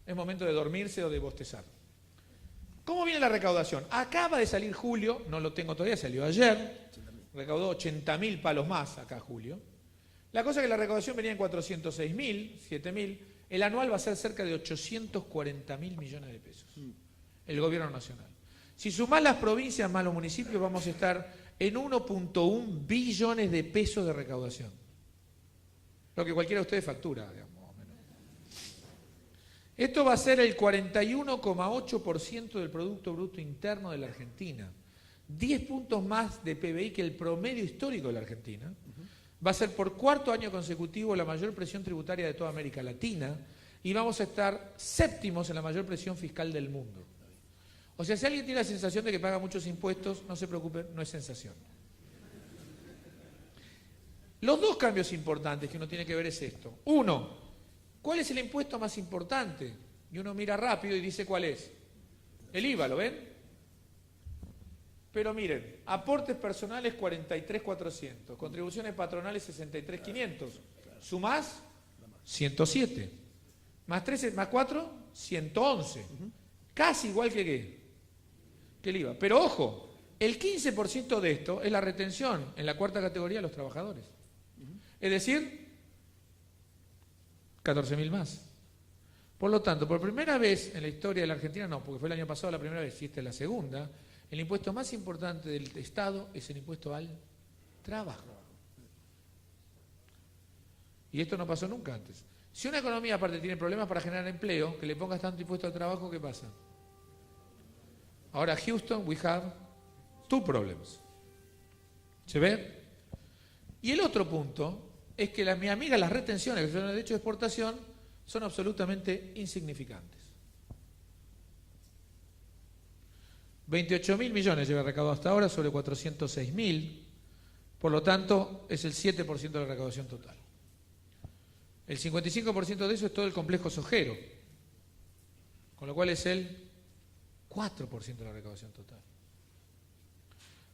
S2: Es momento de dormirse o de bostezar. ¿Cómo viene la recaudación? Acaba de salir julio, no lo tengo todavía, salió ayer. Recaudó 80.000 palos más acá julio. La cosa es que la recaudación venía en 406.000, 7.000. El anual va a ser cerca de 840.000 millones de pesos. El gobierno nacional. Si sumás las provincias más los municipios, vamos a estar en 1.1 billones de pesos de recaudación. Lo que cualquiera de ustedes factura, digamos. Esto va a ser el 41,8% del Producto Bruto Interno de la Argentina. 10 puntos más de PBI que el promedio histórico de la Argentina. Va a ser por 4º año consecutivo la mayor presión tributaria de toda América Latina y vamos a estar 7º en la mayor presión fiscal del mundo. O sea, si alguien tiene la sensación de que paga muchos impuestos, no se preocupe, no es sensación. Los 2 cambios importantes que uno tiene que ver es esto. Uno, ¿cuál es el impuesto más importante? Y uno mira rápido y dice cuál es. El IVA, ¿lo ven? Pero miren, aportes personales 43.400, contribuciones patronales 63.500, sumás 107, más 3, más 4, 111, casi igual que el IVA. Pero ojo, el 15% de esto es la retención en la 4ª categoría de los trabajadores. Es decir, 14.000 más. Por lo tanto, por primera vez en la historia de la Argentina, no, porque fue el año pasado la primera vez, y esta es la segunda, el impuesto más importante del Estado es el impuesto al trabajo. Y esto no pasó nunca antes. Si una economía aparte tiene problemas para generar empleo, que le pongas tanto impuesto al trabajo, ¿qué pasa? Ahora, Houston, we have 2 problems. ¿Se ve? Y el otro punto es que mi amiga, las retenciones que son el derecho de exportación son absolutamente insignificantes. 28.000 millones lleva recaudado hasta ahora sobre 406.000, por lo tanto es el 7% de la recaudación total. El 55% de eso es todo el complejo sojero, con lo cual es el 4% de la recaudación total.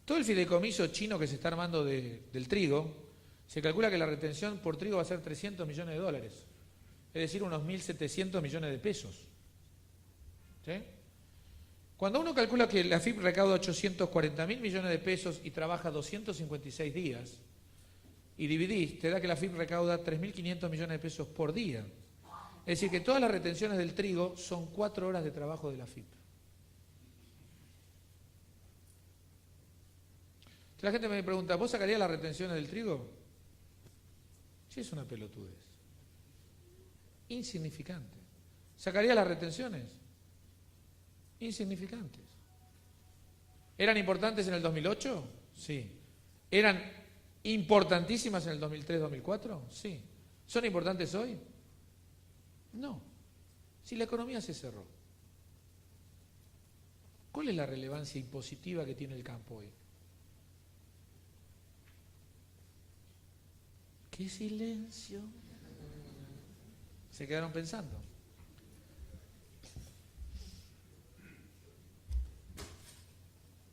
S2: Todo el fideicomiso chino que se está armando del trigo, se calcula que la retención por trigo va a ser 300 millones de dólares, es decir, unos 1.700 millones de pesos. ¿Sí? Cuando uno calcula que la AFIP recauda 840.000 millones de pesos y trabaja 256 días, y dividís, te da que la AFIP recauda 3.500 millones de pesos por día. Es decir, que todas las retenciones del trigo son 4 horas de trabajo de la AFIP. La gente me pregunta, ¿vos sacarías las retenciones del trigo? Sí, es una pelotudez. Insignificante. ¿Sacaría las retenciones? Insignificantes. ¿Eran importantes en el 2008? Sí. ¿Eran importantísimas en el 2003-2004? Sí. ¿Son importantes hoy? No. Si la economía se cerró. ¿Cuál es la relevancia impositiva que tiene el campo hoy? ¡Qué silencio! Se quedaron pensando.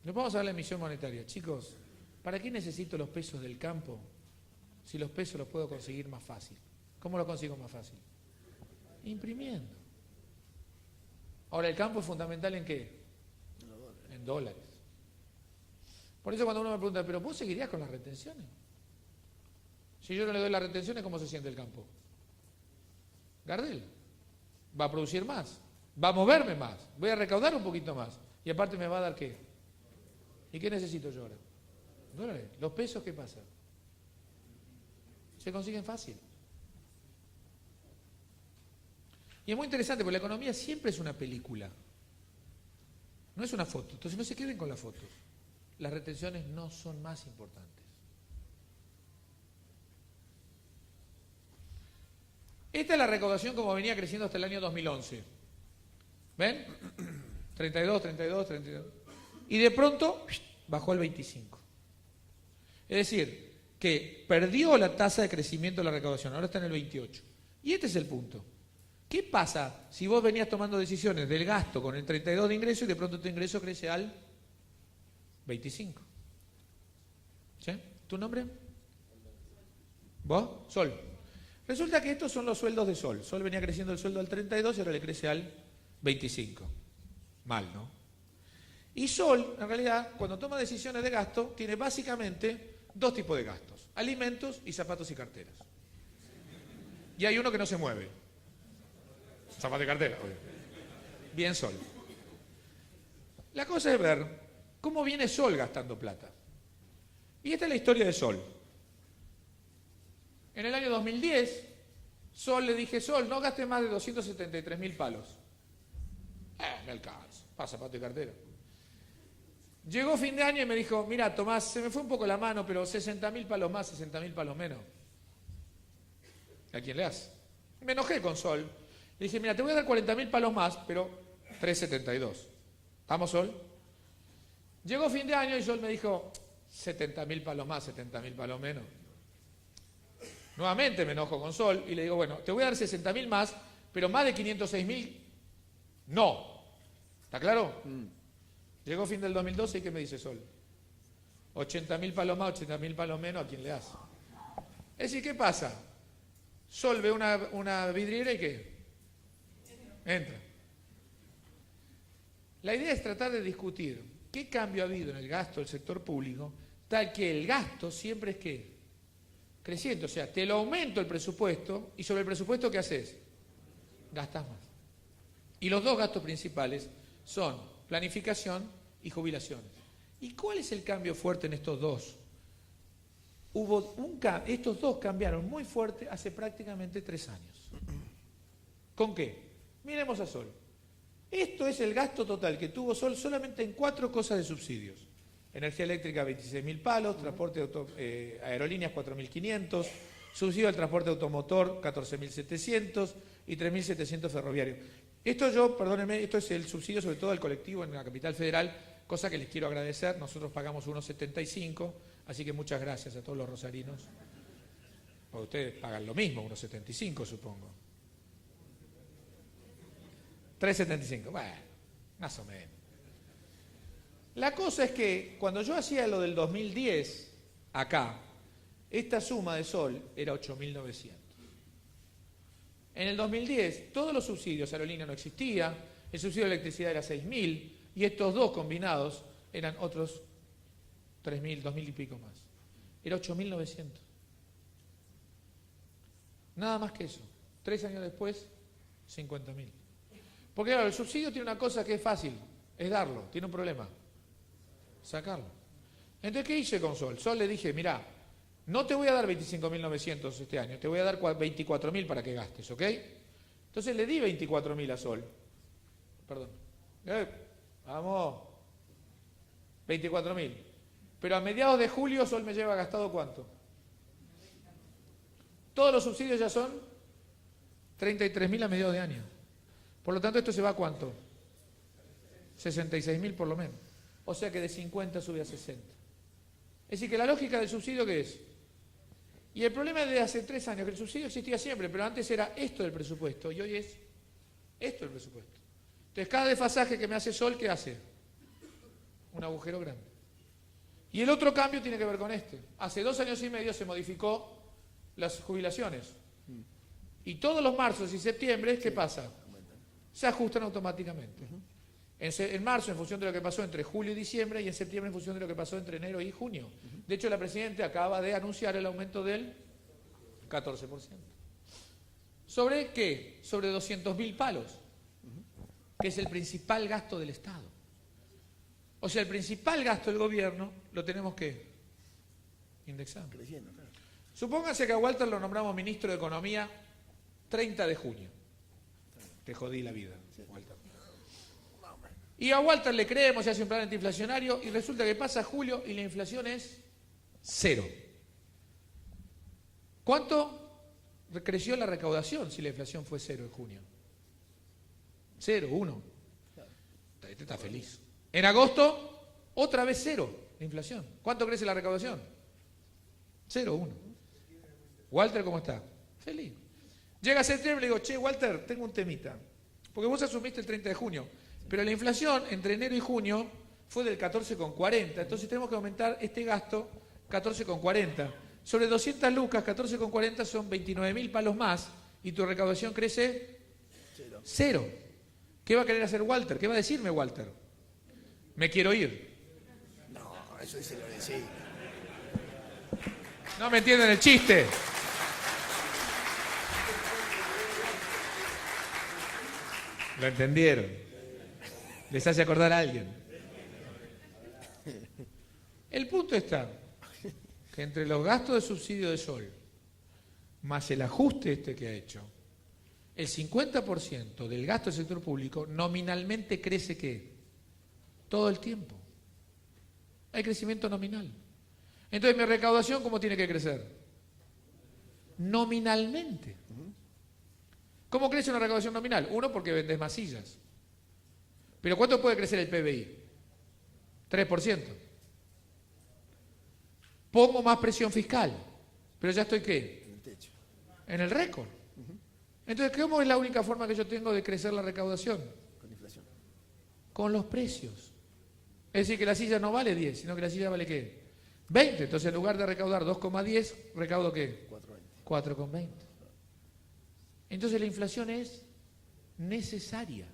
S2: Nos vamos a ver la emisión monetaria. Chicos, ¿para qué necesito los pesos del campo si los pesos los puedo conseguir más fácil? ¿Cómo los consigo más fácil? Imprimiendo. Ahora, ¿el campo es fundamental en qué? En dólares. Por eso cuando uno me pregunta, ¿pero vos seguirías con las retenciones? Si yo no le doy las retenciones, ¿cómo se siente el campo? Gardel. Va a producir más. Va a moverme más. Voy a recaudar un poquito más. Y aparte me va a dar ¿qué? ¿Y qué necesito yo ahora? Dólares. ¿Los pesos qué pasa? Se consiguen fácil. Y es muy interesante porque la economía siempre es una película. No es una foto. Entonces no se queden con las fotos. Las retenciones no son más importantes. Esta es la recaudación como venía creciendo hasta el año 2011. ¿Ven? 32, 32, 32. Y de pronto bajó al 25. Es decir, que perdió la tasa de crecimiento de la recaudación, ahora está en el 28. Y este es el punto. ¿Qué pasa si vos venías tomando decisiones del gasto con el 32 de ingreso y de pronto tu ingreso crece al 25? ¿Sí? ¿Tu nombre? ¿Vos? Sol. Resulta que estos son los sueldos de Sol. Sol venía creciendo el sueldo al 32 y ahora le crece al 25. Mal, ¿no? Y Sol, en realidad, cuando toma decisiones de gasto, tiene básicamente dos tipos de gastos: alimentos y zapatos y carteras. Y hay uno que no se mueve. Zapatos y cartera, obvio. Bien, Sol. La cosa es ver cómo viene Sol gastando plata. Y esta es la historia de Sol. En el año 2010, Sol le dije: Sol, no gastes más de 273.000 palos. Me alcanza, para zapato y cartera. Llegó fin de año y me dijo: mira, Tomás, se me fue un poco la mano, pero 60.000 palos más, 60.000 palos menos. ¿A quién le das? Me enojé con Sol. Le dije: mira, te voy a dar 40.000 palos más, pero 3.72. ¿Vamos, Sol? Llegó fin de año y Sol me dijo: 70.000 palos más, 70.000 palos menos. Nuevamente me enojo con Sol y le digo: bueno, te voy a dar 60.000 más, pero más de 506.000, no. ¿Está claro? Llegó fin del 2012 y ¿qué me dice Sol? 80.000 palos más, 80.000 palos menos, ¿a quién le das? Es decir, ¿qué pasa? Sol ve una vidriera y ¿qué? Entra. La idea es tratar de discutir qué cambio ha habido en el gasto del sector público, tal que el gasto siempre es ¿qué? Creciente. O sea, te lo aumento el presupuesto y sobre el presupuesto ¿qué haces? Gastas más. Y los dos gastos principales son planificación y jubilaciones. ¿Y cuál es el cambio fuerte en estos dos? Estos dos cambiaron muy fuerte hace prácticamente 3 años. ¿Con qué? Miremos a Sol. Esto es el gasto total que tuvo Sol solamente en 4 cosas de subsidios. Energía eléctrica 26.000 palos, transporte aerolíneas 4.500, subsidio al transporte automotor 14.700 y 3.700 ferroviarios. Perdónenme, esto es el subsidio sobre todo al colectivo en la capital federal, cosa que les quiero agradecer. Nosotros pagamos 1.75, así que muchas gracias a todos los rosarinos. Porque ustedes pagan lo mismo, 1.75 supongo. 3.75, bueno, más o menos. La cosa es que cuando yo hacía lo del 2010, acá, esta suma de Sol era 8.900. En el 2010, todos los subsidios, aerolínea no existía, el subsidio de electricidad era 6.000, y estos dos combinados eran otros 3.000, 2.000 y pico más. Era 8.900. Nada más que eso. 3 años después, 50.000. Porque claro, el subsidio tiene una cosa que es fácil, es darlo, tiene un problema. Sacarlo. Entonces, ¿qué hice con Sol? Sol le dije: mirá, no te voy a dar 25.900 este año, te voy a dar 24.000 para que gastes, ¿ok? Entonces le di 24.000 a Sol. Perdón. Vamos. 24.000. Pero a mediados de julio Sol me lleva gastado ¿cuánto? Todos los subsidios ya son 33.000 a mediados de año. Por lo tanto, esto se va a ¿cuánto? 66.000 por lo menos. O sea que de 50 sube a 60. Es decir, que la lógica del subsidio, ¿qué es? Y el problema es de hace 3 años, que el subsidio existía siempre, pero antes era esto del presupuesto y hoy es esto del presupuesto. Entonces, cada desfasaje que me hace Sol, ¿qué hace? Un agujero grande. Y el otro cambio tiene que ver con este. Hace 2 años y medio se modificó las jubilaciones. Y todos los marzos y septiembre, ¿qué pasa? Se ajustan automáticamente. En marzo, en función de lo que pasó entre julio y diciembre, y en septiembre, en función de lo que pasó entre enero y junio. De hecho, la Presidenta acaba de anunciar el aumento del 14%. ¿Sobre qué? Sobre 200.000 palos, que es el principal gasto del Estado. O sea, el principal gasto del gobierno lo tenemos que indexar.
S1: Creciendo, claro.
S2: Supónganse que a Walter lo nombramos ministro de Economía 30 de junio. Te jodí la vida, Walter. Y a Walter le creemos, se hace un plan antiinflacionario y resulta que pasa julio y la inflación es 0. ¿Cuánto? creció la recaudación si la inflación fue 0 en junio. 0, 1. Este está feliz. En agosto, otra vez 0 la inflación. ¿Cuánto crece la recaudación? 0, 1. Walter, ¿cómo está? Feliz. Llega a septiembre y le digo, che, Walter, tengo un temita. Porque vos asumiste el 30 de junio. Pero la inflación entre enero y junio fue del 14,40. Entonces tenemos que aumentar este gasto 14,40. Sobre 200 lucas, 14,40 son 29.000 palos más. Y tu recaudación crece 0. ¿Qué va a querer hacer Walter? ¿Qué va a decirme Walter? Me quiero ir.
S1: No, eso dice lo de sí.
S2: No me entienden el chiste. Lo entendieron. Les hace acordar a alguien. El punto está que entre los gastos de subsidio de sol más el ajuste este que ha hecho, el 50% del gasto del sector público nominalmente crece ¿qué? Todo el tiempo. Hay crecimiento nominal. Entonces mi recaudación ¿cómo tiene que crecer? Nominalmente. ¿Cómo crece una recaudación nominal? Uno, porque vendes más sillas. ¿Pero cuánto puede crecer el PBI? 3%. Pongo más presión fiscal. Pero ya estoy ¿qué?
S1: En el techo.
S2: En el récord. Entonces, ¿cómo es la única forma que yo tengo de crecer la recaudación?
S1: Con inflación.
S2: Con los precios. Es decir, que la silla no vale 10, sino que la silla vale ¿qué? 20. Entonces, en lugar de recaudar 2,10, recaudo ¿qué? 4,20. Entonces, la inflación es necesaria.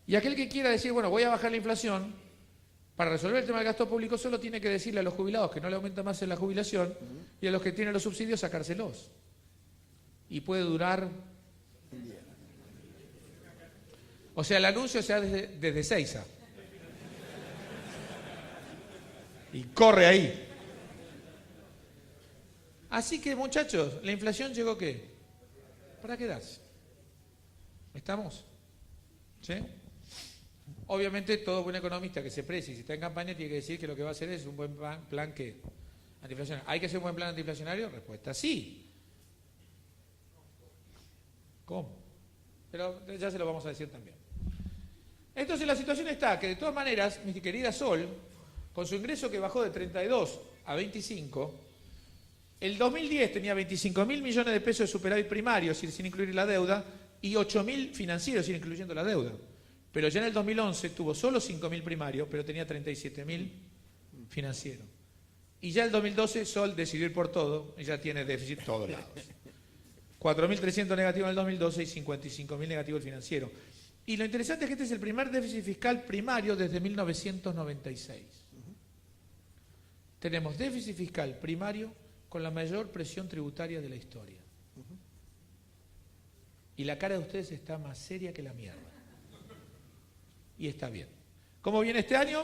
S2: Y aquel que quiera decir, bueno, voy a bajar la inflación, para resolver el tema del gasto público solo tiene que decirle a los jubilados que no le aumenta más en la jubilación y a los que tienen los subsidios sacárselos. Y puede durar... O sea, el anuncio se hace desde Seiza. Y corre ahí. Así que, muchachos, la inflación llegó ¿qué? Para quedarse. ¿Estamos? ¿Sí? Obviamente, todo buen economista que se precie y si está en campaña tiene que decir que lo que va a hacer es un buen plan que antiinflacionario. ¿Hay que hacer un buen plan antiinflacionario? Respuesta, sí. ¿Cómo? Pero ya se lo vamos a decir también. Entonces, la situación está que, de todas maneras, mi querida Sol, con su ingreso que bajó de 32 a 25, el 2010 tenía 25.000 millones de pesos de superávit primario, sin incluir la deuda, y 8.000 financieros, sin incluyendo la deuda. Pero ya en el 2011 tuvo solo 5.000 primarios, pero tenía 37.000 financieros. Y ya en el 2012 Sol decidió ir por todo y ya tiene déficit todos lados. 4.300 negativos en el 2012 y 55.000 negativos el financiero. Y lo interesante es que este es el primer déficit fiscal primario desde 1996. Tenemos déficit fiscal primario con la mayor presión tributaria de la historia. Y la cara de ustedes está más seria que la mierda. Y está bien. ¿Cómo viene este año?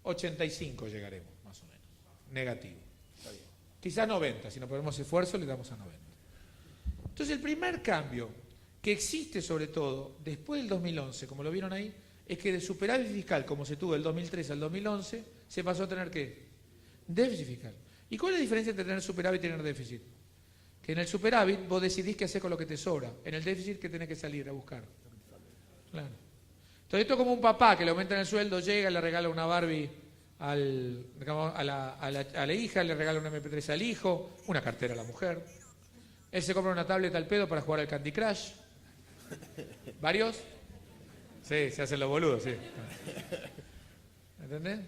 S2: 85 llegaremos, más o menos. Negativo. Quizás 90, si nos ponemos esfuerzo le damos a 90. Entonces el primer cambio que existe sobre todo después del 2011, como lo vieron ahí, es que de superávit fiscal, como se tuvo del 2003 al 2011, se pasó a tener ¿qué? Déficit fiscal. ¿Y cuál es la diferencia entre tener superávit y tener déficit? Que en el superávit vos decidís qué hacer con lo que te sobra. En el déficit, ¿qué tenés que salir a buscar? Claro. Entonces esto es como un papá que le aumentan el sueldo, llega, le regala una Barbie a la hija, le regala un MP3 al hijo, una cartera a la mujer. Él se compra una tablet al pedo para jugar al Candy Crush. ¿Varios? Sí, se hacen los boludos, sí. ¿Entendés?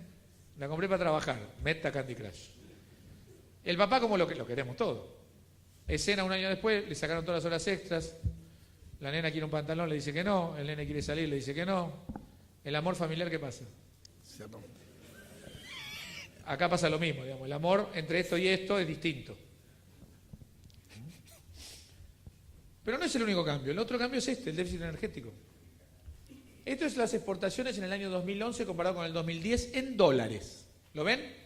S2: La compré para trabajar, meta Candy Crush. El papá como lo queremos todo. Escena un año después, le sacaron todas las horas extras. La nena quiere un pantalón, le dice que no. El nene quiere salir, le dice que no. El amor familiar, ¿qué pasa?
S1: Cierto.
S2: Acá pasa lo mismo, digamos. El amor entre esto y esto es distinto. Pero no es el único cambio. El otro cambio es este, el déficit energético. Esto es las exportaciones en el año 2011 comparado con el 2010 en dólares. ¿Lo ven?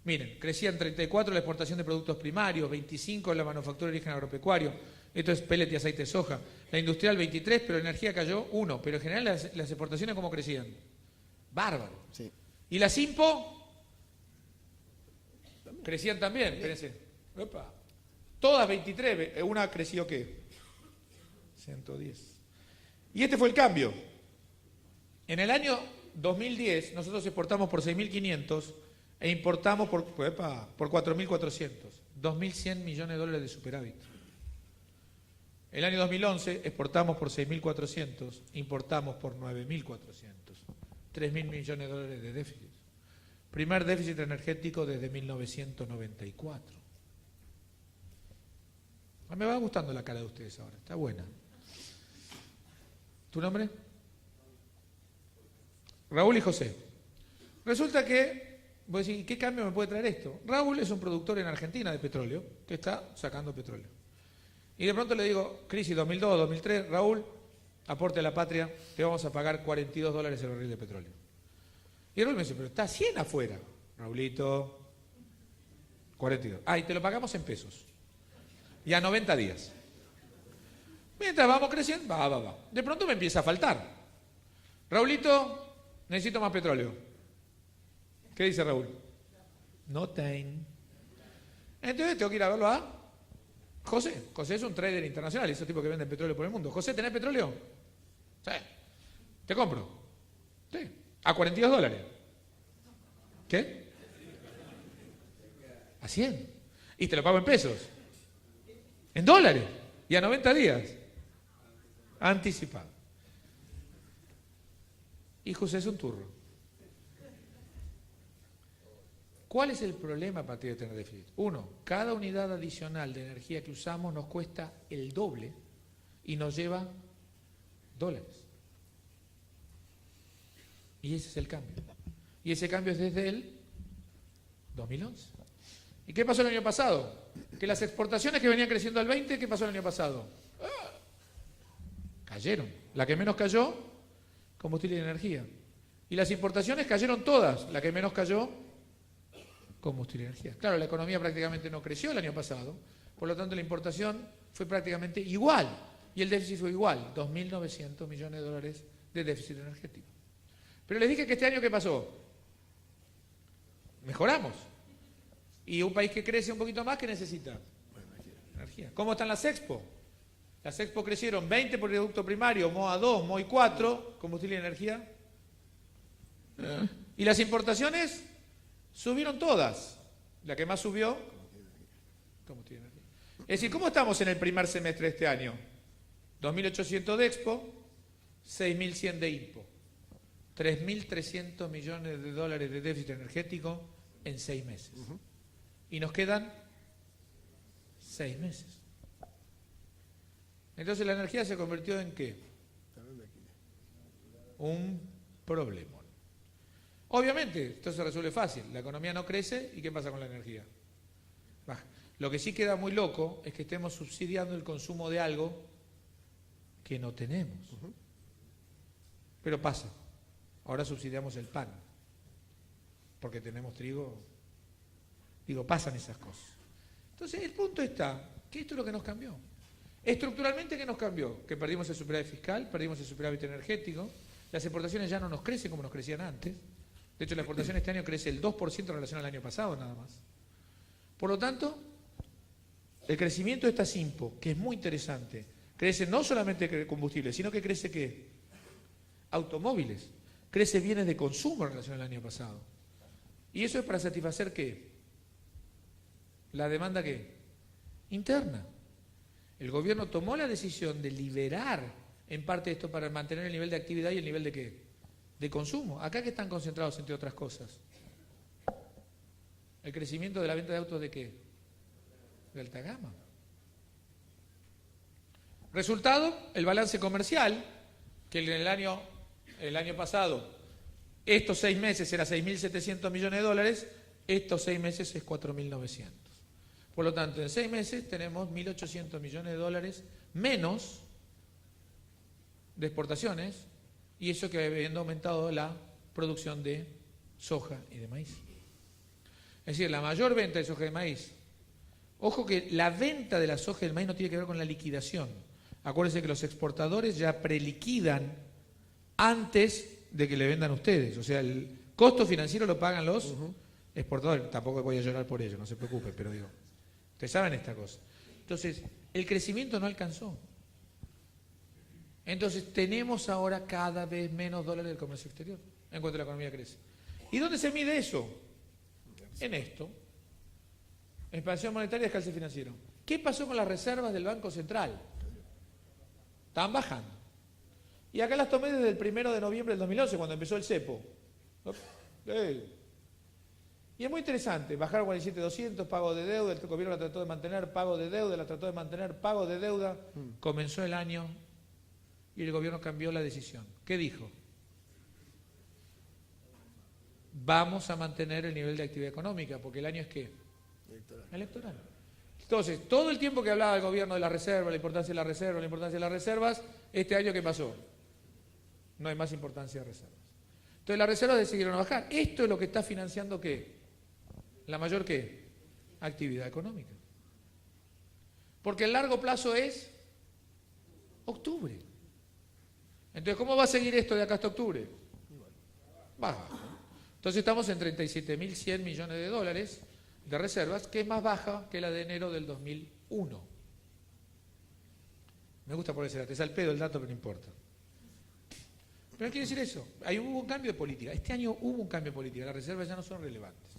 S2: Miren, crecían 34 la exportación de productos primarios, 25 la manufactura de origen agropecuario. Esto es pellet y aceite de soja. La industrial 23, pero la energía cayó 1. Pero en general las exportaciones, ¿cómo crecían? Bárbaro.
S1: Sí.
S2: ¿Y las IMPO? crecían también, espérense. Opa. Todas 23, una creció ¿qué? 110. Y este fue el cambio. En el año 2010 nosotros exportamos por 6.500 e importamos por 4.400. 2.100 millones de dólares de superávit. El año 2011 exportamos por 6.400, importamos por 9.400. 3.000 millones de dólares de déficit. Primer déficit energético desde 1994. Me va gustando la cara de ustedes ahora, está buena. ¿Tu nombre? Raúl y José. Resulta que, voy a decir, ¿qué cambio me puede traer esto? Raúl es un productor en Argentina de petróleo, que está sacando petróleo. Y de pronto le digo, crisis 2002, 2003, Raúl, aporte a la patria, te vamos a pagar $42 el barril de petróleo. Y Raúl me dice, pero está a 100 afuera. Raulito, 42. Y te lo pagamos en pesos. Y a 90 días. Mientras vamos creciendo, va. De pronto me empieza a faltar. Raulito, necesito más petróleo. ¿Qué dice Raúl? No ten. Entonces tengo que ir a verlo a José. José es un trader internacional, esos tipos que venden petróleo por el mundo. José, ¿tenés petróleo? Sí. ¿Te compro? Sí. A $42. ¿Qué? A 100. Y te lo pago en pesos. En dólares. Y a 90 días. Anticipado. Y José es un turro. ¿Cuál es el problema a partir de tener déficit? Uno, cada unidad adicional de energía que usamos nos cuesta el doble y nos lleva dólares. Y ese es el cambio. Y ese cambio es desde el 2011. ¿Y qué pasó el año pasado? Que las exportaciones que venían creciendo al 20, ¿qué pasó el año pasado? Cayeron. La que menos cayó, combustible y energía. Y las importaciones cayeron todas. La que menos cayó, combustible y energía. Claro, la economía prácticamente no creció el año pasado, por lo tanto la importación fue prácticamente igual y el déficit fue igual, 2.900 millones de dólares de déficit energético. Pero les dije que este año, ¿qué pasó? Mejoramos. Y un país que crece un poquito más, ¿qué necesita? Energía. ¿Cómo están las Expo? Las Expo crecieron 20 por producto primario, MOA 2, MOI 4, combustible y energía. Y las importaciones subieron todas. La que más subió, combustible y energía. Es decir, ¿cómo estamos en el primer semestre de este año? 2.800 de Expo, 6.100 de INPO. 3.300 millones de dólares de déficit energético en 6 meses. Y nos quedan 6 meses. Entonces la energía se convirtió en ¿qué? Un problema. Obviamente, esto se resuelve fácil. La economía no crece y ¿qué pasa con la energía? Baja. Lo que sí queda muy loco es que estemos subsidiando el consumo de algo que no tenemos. Pero pasa. Ahora subsidiamos el pan, porque tenemos trigo. Digo, pasan esas cosas. Entonces, el punto está, que esto es lo que nos cambió. Estructuralmente, ¿qué nos cambió? Que perdimos el superávit fiscal, perdimos el superávit energético, las exportaciones ya no nos crecen como nos crecían antes. De hecho, la exportación este año crece el 2% en relación al año pasado, nada más. Por lo tanto, el crecimiento de esta SIMPO, que es muy interesante, crece no solamente combustible, sino que crece ¿qué? Automóviles. Crece bienes de consumo en relación al año pasado. Y eso es para satisfacer ¿qué? La demanda ¿qué? Interna. El gobierno tomó la decisión de liberar en parte esto para mantener el nivel de actividad y el nivel de ¿qué? De consumo. Acá que están concentrados, entre otras cosas. El crecimiento de la venta de autos ¿de qué? De alta gama. Resultado, el balance comercial, que en el año pasado, estos 6 meses era 6.700 millones de dólares, estos 6 meses es 4.900. Por lo tanto, en 6 meses tenemos 1.800 millones de dólares menos de exportaciones, y eso que habiendo aumentado la producción de soja y de maíz. Es decir, la mayor venta de soja y de maíz. Ojo que la venta de la soja y del maíz no tiene que ver con la liquidación. Acuérdense que los exportadores ya preliquidan antes de que le vendan ustedes. O sea, el costo financiero lo pagan los exportadores, tampoco voy a llorar por ello, no se preocupen, pero digo, ustedes saben esta cosa. Entonces, el crecimiento no alcanzó. Entonces, tenemos ahora cada vez menos dólares del comercio exterior, en cuanto la economía crece. ¿Y dónde se mide eso? En esto. Expansión monetaria y escasez financiero. ¿Qué pasó con las reservas del Banco Central? Estaban bajando. Y acá las tomé desde el 1 de noviembre del 2011, cuando empezó el cepo. Y es muy interesante, bajaron 47.200, pago de deuda, el gobierno la trató de mantener, pago de deuda, la trató de mantener, pago de deuda. Comenzó el año y el gobierno cambió la decisión. ¿Qué dijo? Vamos a mantener el nivel de actividad económica, porque el año es ¿qué? Electoral. Entonces, todo el tiempo que hablaba el gobierno de la reserva, la importancia de la reserva, la importancia de las reservas, este año ¿qué pasó? No hay más importancia de reservas. Entonces las reservas decidieron bajar. Esto es lo que está financiando ¿qué? La mayor ¿qué? Actividad económica. Porque el largo plazo es octubre. Entonces, ¿cómo va a seguir esto de acá hasta octubre? Baja. Entonces estamos en 37.100 millones de dólares de reservas, que es más baja que la de enero del 2001. Me gusta ponerse es al pedo el dato, pero no importa. Pero ¿qué quiere decir eso? Ahí hubo un cambio de política. Este año hubo un cambio de política. Las reservas ya no son relevantes.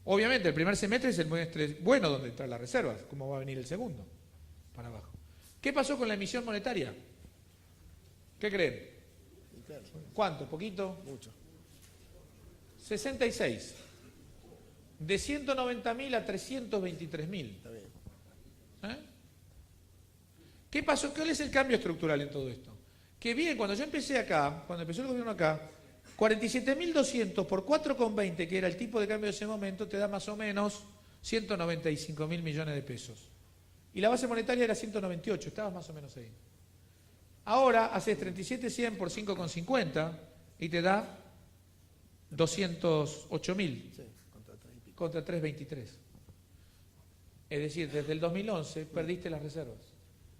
S2: Obviamente, el primer semestre es el semestre bueno donde están las reservas. ¿Cómo va a venir el segundo? Para abajo. ¿Qué pasó con la emisión monetaria? ¿Qué creen? ¿Cuánto? ¿Poquito?
S3: Mucho.
S2: 66. De 190.000 a 323.000.
S3: Está bien.
S2: ¿Qué pasó? ¿Cuál es el cambio estructural en todo esto? Que bien, cuando yo empecé acá, cuando empezó el gobierno acá, 47.200 por 4,20, que era el tipo de cambio de ese momento, te da más o menos 195.000 millones de pesos. Y la base monetaria era 198, estabas más o menos ahí. Ahora haces 37.100 por 5,50 y te da 208.000
S3: Sí, contra 3 y pico.
S2: contra 3,23. Es decir, desde el 2011 perdiste las reservas.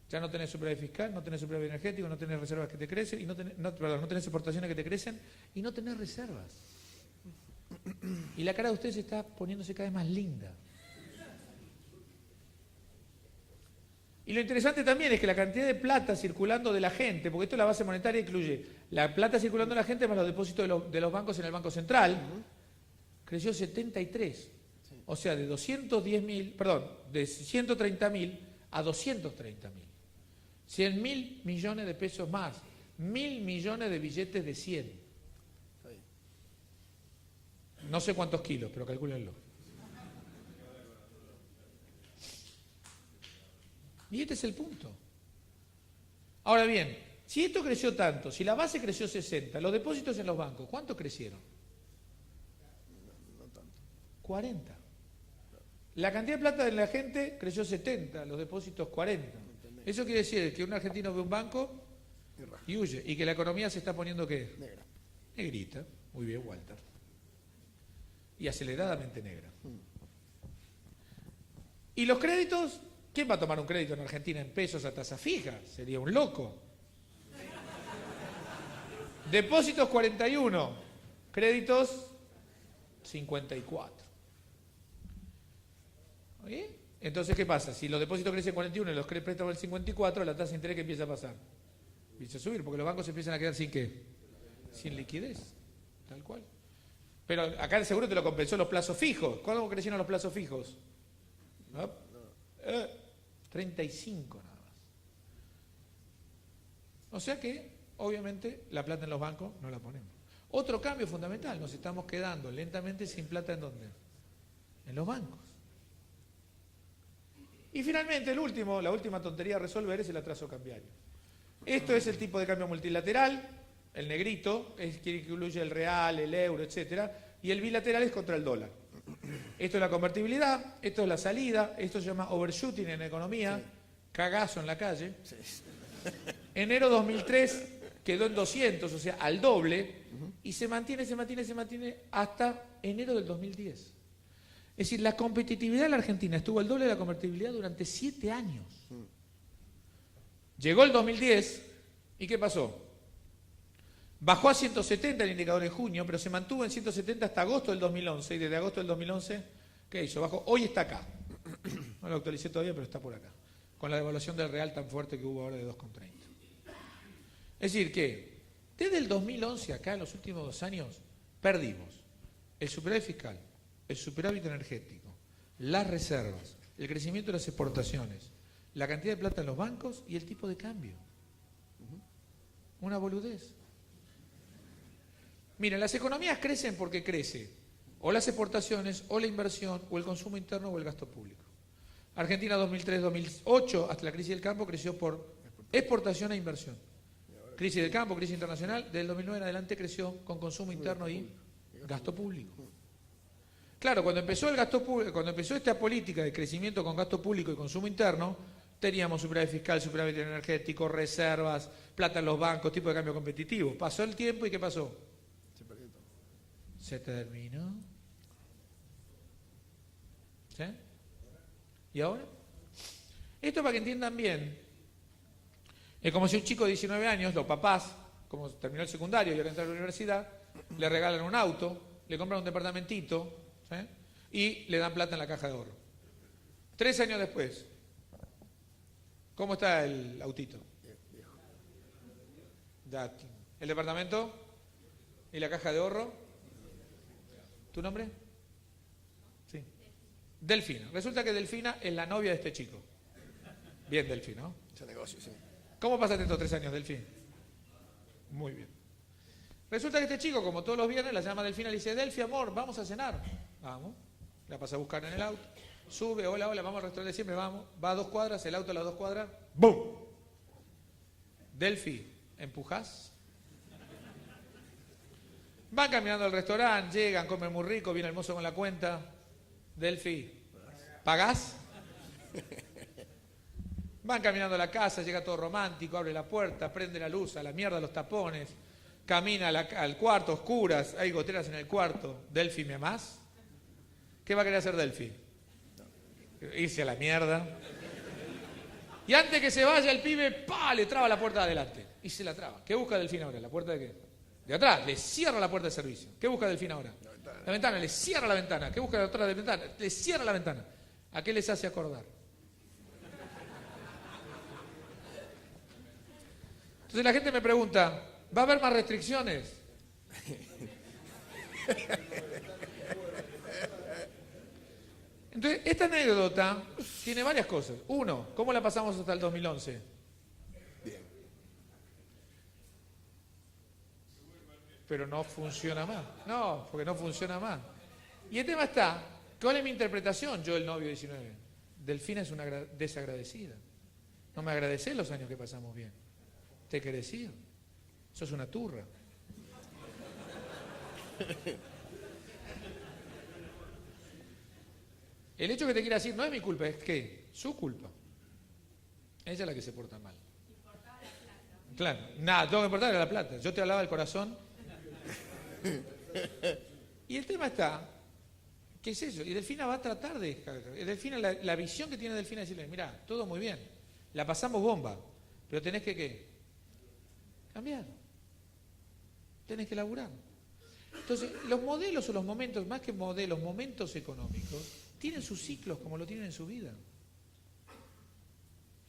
S2: Ya no tenés superávit fiscal, no tenés superávit energético, no tenés reservas que te crecen, y no tenés exportaciones que te crecen y no tenés reservas. Y la cara de ustedes está poniéndose cada vez más linda. Y lo interesante también es que la cantidad de plata circulando de la gente, porque esto es la base monetaria, incluye la plata circulando de la gente más los depósitos de los bancos en el Banco Central, creció 73. O sea, de 130.000 a 230.000. 100.000 millones de pesos más. 1.000 millones de billetes de 100.
S3: Está bien.
S2: No sé cuántos kilos, pero calcúlenlo. Y este es el punto. Ahora bien, si esto creció tanto, si la base creció 60, los depósitos en los bancos, ¿cuánto crecieron?
S3: No tanto.
S2: 40. La cantidad de plata de la gente creció 70, los depósitos 40. Eso quiere decir que un argentino ve un banco y huye, y que la economía se está poniendo ¿qué?
S3: Negra.
S2: Negrita. Muy bien, Walter. Y aceleradamente negra. ¿Y los créditos? ¿Quién va a tomar un crédito en Argentina en pesos a tasa fija? Sería un loco. Depósitos 41, créditos 54. ¿Oye? Entonces, ¿qué pasa? Si los depósitos crecen 41 y los préstamos el 54, la tasa de interés, ¿qué empieza a pasar? Empieza a subir, porque los bancos se empiezan a quedar sin ¿qué? Sin liquidez, tal cual. Pero acá seguro te lo compensó los plazos fijos. ¿Cuándo crecieron los plazos fijos? ¿No? 35 nada más. O sea que, obviamente, la plata en los bancos no la ponemos. Otro cambio fundamental, nos estamos quedando lentamente sin plata ¿en dónde? En los bancos. Y finalmente, la última tontería a resolver es el atraso cambiario. Esto es el tipo de cambio multilateral, el negrito, es que incluye el real, el euro, etcétera, y el bilateral es contra el dólar. Esto es la convertibilidad, esto es la salida, esto se llama overshooting en economía, sí. Cagazo en la calle.
S3: Sí.
S2: Enero 2003 quedó en 200, o sea, al doble, y se mantiene hasta enero del 2010. Es decir, la competitividad de la Argentina estuvo al doble de la convertibilidad durante 7 años. Llegó el 2010, ¿y qué pasó? Bajó a 170 el indicador en junio, pero se mantuvo en 170 hasta agosto del 2011. Y desde agosto del 2011, ¿qué hizo? Bajó. Hoy está acá. No lo actualicé todavía, pero está por acá. Con la devaluación del real tan fuerte que hubo ahora de 2,30. Es decir, que desde el 2011 acá, en los últimos 2 años, perdimos el superávit fiscal, el superávit energético, las reservas, el crecimiento de las exportaciones, la cantidad de plata en los bancos y el tipo de cambio. Una boludez. Miren, las economías crecen porque crece o las exportaciones, o la inversión, o el consumo interno, o el gasto público. Argentina 2003-2008, hasta la crisis del campo, creció por exportación e inversión. Crisis del campo, crisis internacional, del 2009 en adelante creció con consumo interno y gasto público. Claro, cuando empezó el gasto público, cuando empezó esta política de crecimiento con gasto público y consumo interno, teníamos superávit fiscal, superávit energético, reservas, plata en los bancos, tipo de cambio competitivo. Pasó el tiempo y ¿qué pasó?
S3: Se perdió todo.
S2: Se terminó. ¿Sí? ¿Y ahora? Esto para que entiendan bien. Es como si un chico de 19 años, los papás, como terminó el secundario y ahora entra a la universidad, le regalan un auto, le compran un departamentito, ¿sí? Y le dan plata en la caja de ahorro. 3 años después, ¿cómo está el autito? Ya, ¿el departamento? ¿Y la caja de ahorro? ¿Tu nombre? Sí. Delfina. Resulta que Delfina es la novia de este chico. Bien, Delfina, ¿no?
S3: Ese negocio, sí.
S2: ¿Cómo pasaste estos 3 años, Delfín? Muy bien. Resulta que este chico, como todos los viernes, la llama Delfina y le dice: Delfi, amor, vamos a cenar. Vamos. La pasa a buscar en el auto. Sube, hola, hola, vamos al restaurante de siempre, vamos. Va a 2 cuadras, el auto a las 2 cuadras. ¡Bum! Delfi, ¿empujás? Van caminando al restaurante, llegan, comen muy rico, viene el mozo con la cuenta. Delfi, ¿pagás? Van caminando a la casa, llega todo romántico, abre la puerta, prende la luz, a la mierda los tapones, camina al cuarto, oscuras, hay goteras en el cuarto. Delfi, ¿me amás? ¿Qué va a querer hacer Delfi? Irse a la mierda. Y antes que se vaya el pibe, ¡pa!, le traba la puerta de adelante. Y se la traba. ¿Qué busca Delfín ahora? ¿La puerta de qué? De atrás. Le cierra la puerta de servicio. ¿Qué busca Delfín ahora? La ventana. Le cierra la ventana. ¿Qué busca la otra de ventana? Le cierra la ventana. ¿A qué les hace acordar? Entonces la gente me pregunta, ¿va a haber más restricciones? Entonces, esta anécdota tiene varias cosas. Uno, ¿cómo la pasamos hasta el 2011?
S3: Bien.
S2: Pero no funciona más. No, porque no funciona más. Y el tema está, ¿cuál es mi interpretación? Yo, el novio 19. Delfina es una desagradecida. No me agradecés los años que pasamos bien. Te he crecido. Sos una turra. El hecho que te quiera decir no es mi culpa, es que su culpa. Ella es la que se porta mal. Claro, nada, tengo que importarle la plata. Yo te hablaba del corazón. Y el tema está, ¿qué es eso? Y Delfina va a tratar de... Delfina, la visión que tiene Delfina es decirle, mirá, todo muy bien, la pasamos bomba, pero tenés que ¿qué? Cambiar. Tenés que laburar. Entonces, los modelos o los momentos, más que modelos, momentos económicos, tienen sus ciclos como lo tienen en su vida.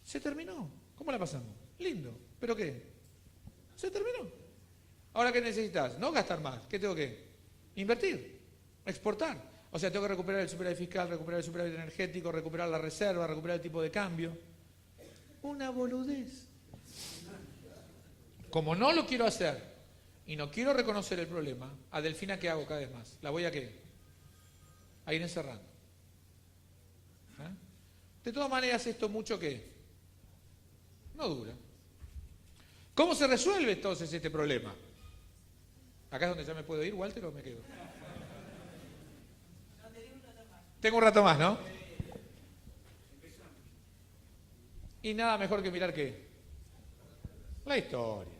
S2: Se terminó. ¿Cómo la pasamos? Lindo. ¿Pero qué? Se terminó. Ahora, ¿qué necesitas? No gastar más. ¿Qué tengo que? Invertir. Exportar. O sea, tengo que recuperar el superávit fiscal, recuperar el superávit energético, recuperar la reserva, recuperar el tipo de cambio. Una boludez. Como no lo quiero hacer y no quiero reconocer el problema, a Delfina, ¿qué hago cada vez más? ¿La voy a qué? A ir encerrando. ¿Eh? De todas maneras, esto mucho que no dura. ¿Cómo se resuelve entonces este problema? ¿Acá es donde ya me puedo ir, Walter, o me quedo? Tengo un rato más, ¿no? Y nada mejor que mirar qué. La historia.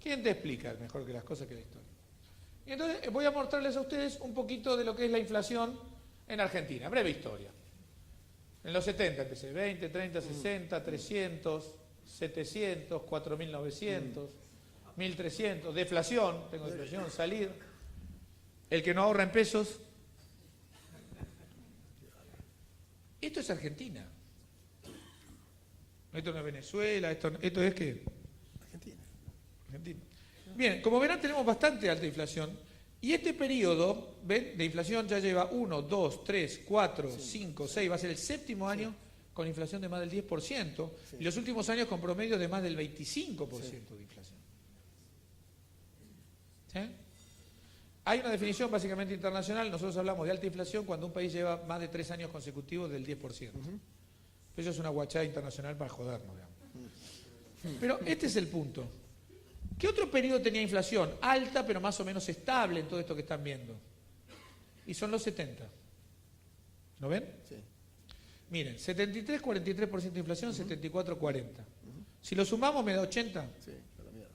S2: ¿Quién te explica mejor que las cosas que la historia? Y entonces voy a mostrarles a ustedes un poquito de lo que es la inflación en Argentina. Breve historia. En los 70 empecé, 20, 30, 60, 300, 700, 4.900. 1.300. Deflación, tengo deflación, salida. El que no ahorra en pesos. Esto es Argentina. Esto no es Venezuela, esto es ¿qué? Argentina. Bien, como verán tenemos bastante alta inflación. Y este periodo, ¿ven? De inflación ya lleva 1, 2, 3, 4, 5, 6, va a ser el séptimo año con inflación de más del 10%, y los últimos años con promedio de más del 25% de inflación. ¿Sí? Hay una definición básicamente internacional, nosotros hablamos de alta inflación cuando un país lleva más de 3 años consecutivos del 10%. Eso es una guachada internacional para jodernos, digamos. Pero este es el punto. ¿Qué otro periodo tenía inflación? Alta, pero más o menos estable en todo esto que están viendo. Y son los 70. ¿Lo ven?
S3: Sí.
S2: Miren, 73, 43% de inflación, 74, 40. Si lo sumamos me da 80.
S3: Sí, a la mierda.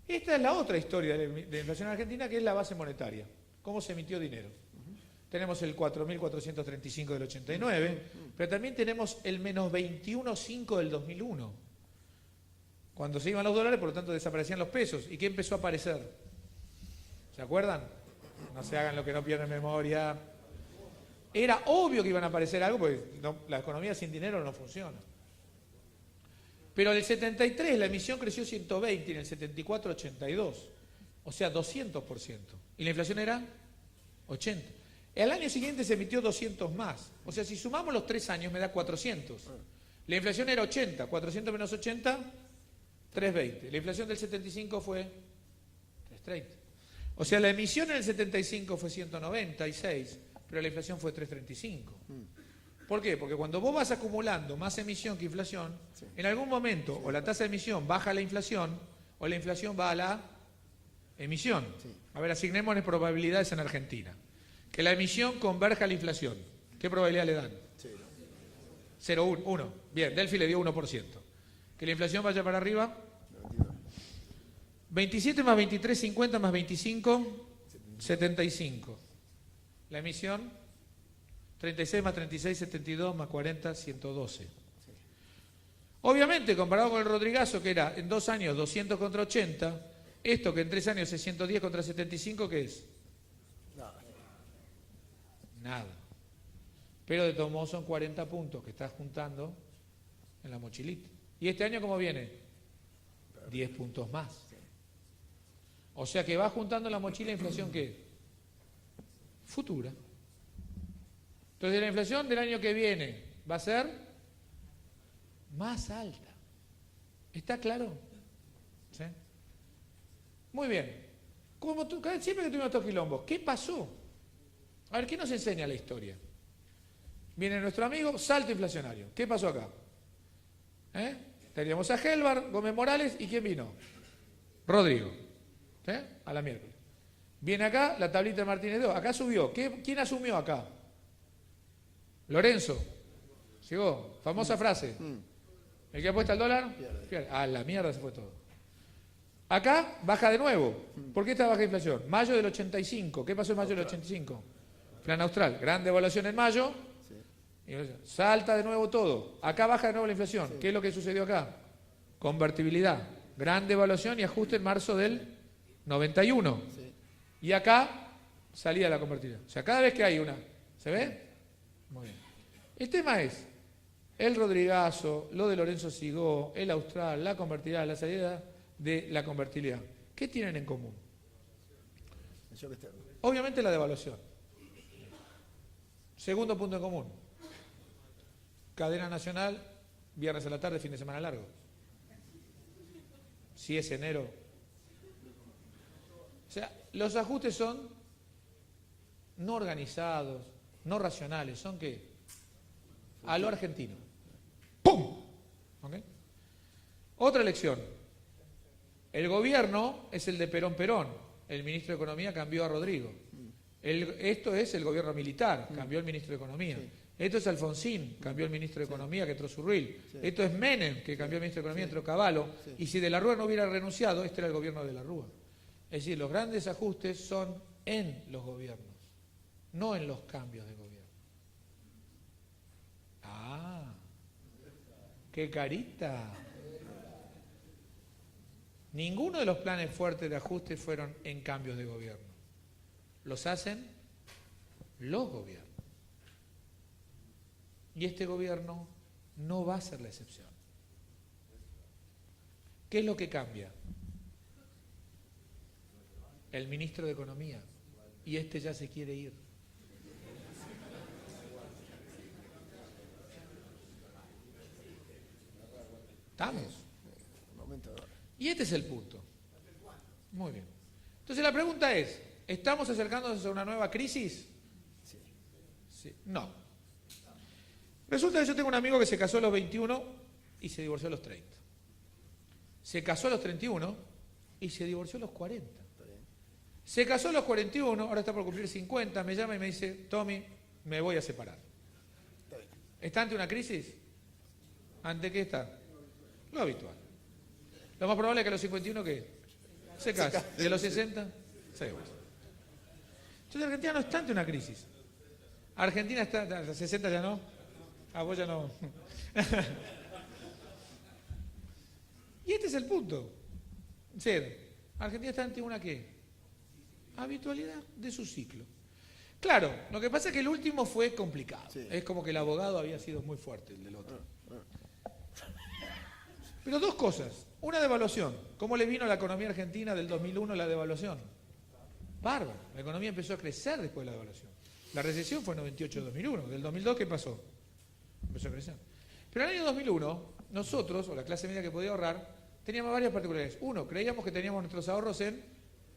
S2: Esta es la otra historia de inflación argentina, que es la base monetaria. ¿Cómo se emitió dinero? Tenemos el 4.435 del 89, pero también tenemos el menos 21,5 del 2001. Cuando se iban los dólares, por lo tanto desaparecían los pesos. ¿Y qué empezó a aparecer? ¿Se acuerdan? No se hagan lo que no pierden memoria. Era obvio que iban a aparecer algo, porque la economía sin dinero no funciona. Pero en el 73 la emisión creció 120 y en el 74 82. O sea, 200%. Y la inflación era 80. El año siguiente se emitió 200 más. O sea, si sumamos los 3 años me da 400. La inflación era 80. 400 menos 80, 320. La inflación del 75 fue 330. O sea, la emisión en el 75 fue 196, pero la inflación fue 335. ¿Por qué? Porque cuando vos vas acumulando más emisión que inflación, en algún momento o la tasa de emisión baja a la inflación o la inflación va a la emisión. A ver, asignémosle probabilidades en Argentina. Que la emisión converja a la inflación. ¿Qué probabilidad le dan? 0, 1. Bien, Delphi le dio 1%. Que la inflación vaya para arriba. 27 más 23, 50 más 25, 75. La emisión, 36 más 36, 72 más 40, 112. Obviamente, comparado con el Rodrigazo, que era en 2 años 200 contra 80, esto que en 3 años es 110 contra 75, ¿qué es? Nada. Pero de todos modos son 40 puntos que estás juntando en la mochilita. ¿Y este año cómo viene? 10 puntos más. O sea que va juntando en la mochila inflación ¿qué? Futura. Entonces la inflación del año que viene va a ser más alta. ¿Está claro? ¿Sí? Muy bien. Siempre que tuvimos estos quilombos, ¿qué pasó? A ver, ¿qué nos enseña la historia? Viene nuestro amigo, salto inflacionario. ¿Qué pasó acá? Teníamos a Helbar, Gómez Morales, ¿y quién vino? Rodrigo. ¿Sí? A la miércoles. Viene acá la tablita de Martínez II. Acá subió. ¿Quién asumió acá? Lorenzo. Llegó. Famosa frase. ¿El que apuesta al dólar? Pierde. A la mierda se fue todo. Acá baja de nuevo. ¿Por qué esta baja inflación? Mayo del 85. ¿Qué pasó en mayo del 85? Plan austral. Gran devaluación en mayo. Y salta de nuevo todo. Acá baja de nuevo la inflación. ¿Qué es lo que sucedió acá? Convertibilidad. Gran devaluación y ajuste en marzo del 91. Y acá salida la convertibilidad. O sea, cada vez que hay una... ¿Se ve? Muy bien. El tema es el Rodrigazo, lo de Lorenzo Sigó, el austral, la convertibilidad, la salida de la convertibilidad. ¿Qué tienen en común? Obviamente la devaluación. Segundo punto en común. Cadena nacional, viernes a la tarde, fin de semana largo. Si es enero. O sea, los ajustes son no organizados, no racionales, son ¿qué? A lo argentino. ¡Pum! ¿Okay? Otra lección. El gobierno es el de Perón. El ministro de Economía cambió a Rodrigo. Esto es el gobierno militar, cambió el ministro de Economía. Esto es Alfonsín, cambió el ministro de Economía, que entró Zurril. Esto es Menem, que cambió el ministro de Economía, entró Cavallo. Y si de la Rúa no hubiera renunciado, este era el gobierno de la Rúa. Es decir, los grandes ajustes son en los gobiernos, no en los cambios de gobierno. ¡Ah! ¡Qué carita! Ninguno de los planes fuertes de ajuste fueron en cambios de gobierno. Los hacen los gobiernos. Y este gobierno no va a ser la excepción. ¿Qué es lo que cambia? El ministro de Economía. Y este ya se quiere ir. ¿Estamos? Y este es el punto. Muy bien. Entonces la pregunta es, ¿estamos acercándonos a una nueva crisis? Sí. No. Resulta que yo tengo un amigo que se casó a los 21 y se divorció a los 30. Se casó a los 31 y se divorció a los 40. Se casó a los 41, ahora está por cumplir 50, me llama y me dice, Tommy, me voy a separar. ¿Está ante una crisis? ¿Ante qué está? Lo habitual. Lo más probable es que a los 51, ¿qué? Se casa. Y a los 60, se divorcia. Entonces Argentina no está ante una crisis. Argentina está, a los 60 ya no. A vos ya no. Y este es el punto. En serio, Argentina está ante una ¿qué? Habitualidad de su ciclo. Claro, lo que pasa es que el último fue complicado. Sí. Es como que el abogado había sido muy fuerte, el del otro. Pero dos cosas. Una, devaluación. ¿Cómo le vino a la economía argentina del 2001 la devaluación? Bárbaro. La economía empezó a crecer después de la devaluación. La recesión fue en 98-2001. Del 2002, ¿qué pasó? Empezó a crecer. Pero en el año 2001, nosotros, o la clase media que podía ahorrar, teníamos varias particularidades. Uno, creíamos que teníamos nuestros ahorros en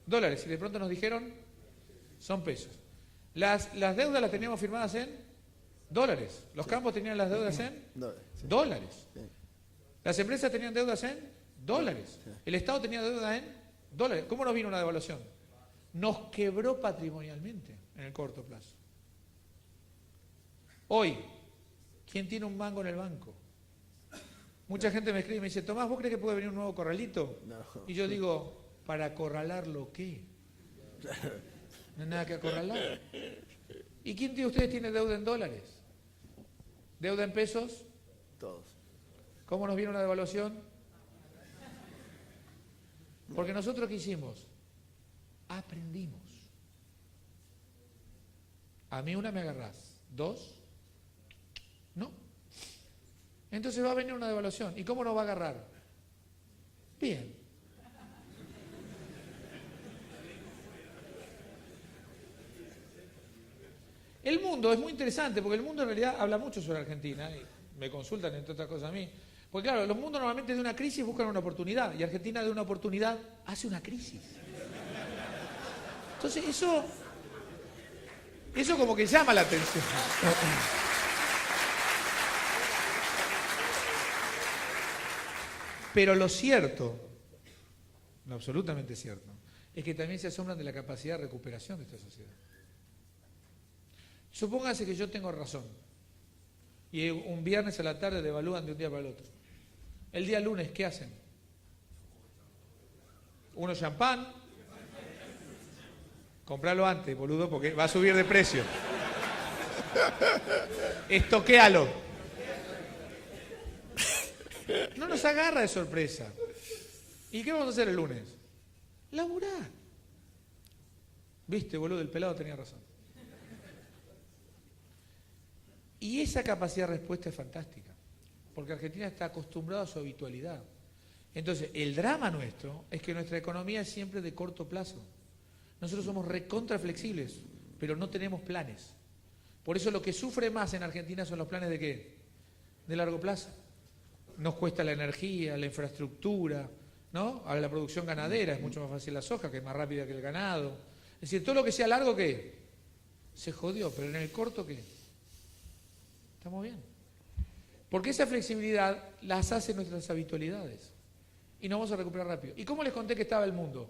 S2: dólares y de pronto nos dijeron, son pesos. Las deudas las teníamos firmadas en dólares. Los campos tenían las deudas en dólares. Las empresas tenían deudas en dólares. El Estado tenía deuda en dólares. ¿Cómo nos vino una devaluación? Nos quebró patrimonialmente en el corto plazo. Hoy, ¿quién tiene un mango en el banco? Mucha gente me escribe y me dice, Tomás, ¿vos crees que puede venir un nuevo corralito? No. Y yo digo, ¿para acorralarlo qué? No hay nada que acorralar. ¿Y quién de ustedes tiene deuda en dólares? ¿Deuda en pesos?
S3: Todos.
S2: ¿Cómo nos vino la devaluación? Porque nosotros ¿qué hicimos? Aprendimos. A mí una me agarrás, dos, no. Entonces va a venir una devaluación. ¿Y cómo nos va a agarrar? Bien. El mundo es muy interesante porque el mundo en realidad habla mucho sobre Argentina y me consultan entre otras cosas a mí. Porque claro, los mundos normalmente de una crisis buscan una oportunidad y Argentina de una oportunidad hace una crisis. Entonces eso como que llama la atención. Pero lo cierto, lo absolutamente cierto, es que también se asombran de la capacidad de recuperación de esta sociedad. Supóngase que yo tengo razón y un viernes a la tarde devalúan de un día para el otro. El día lunes, ¿qué hacen? Uno champán, compralo antes, boludo, porque va a subir de precio. Estoquéalo. No nos agarra de sorpresa. ¿Y qué vamos a hacer el lunes? Laburar. Viste, boludo, el pelado tenía razón. Y esa capacidad de respuesta es fantástica, porque Argentina está acostumbrada a su habitualidad. Entonces, el drama nuestro es que nuestra economía es siempre de corto plazo. Nosotros somos recontra flexibles, pero no tenemos planes. Por eso lo que sufre más en Argentina son los planes de ¿qué? De largo plazo. Nos cuesta la energía, la infraestructura, ¿no? Ahora la producción ganadera, es mucho más fácil la soja, que es más rápida que el ganado. Es decir, todo lo que sea largo, ¿qué? Se jodió, pero en el corto, ¿qué? Estamos bien. Porque esa flexibilidad las hace nuestras habitualidades. Y nos vamos a recuperar rápido. ¿Y cómo les conté que estaba el mundo?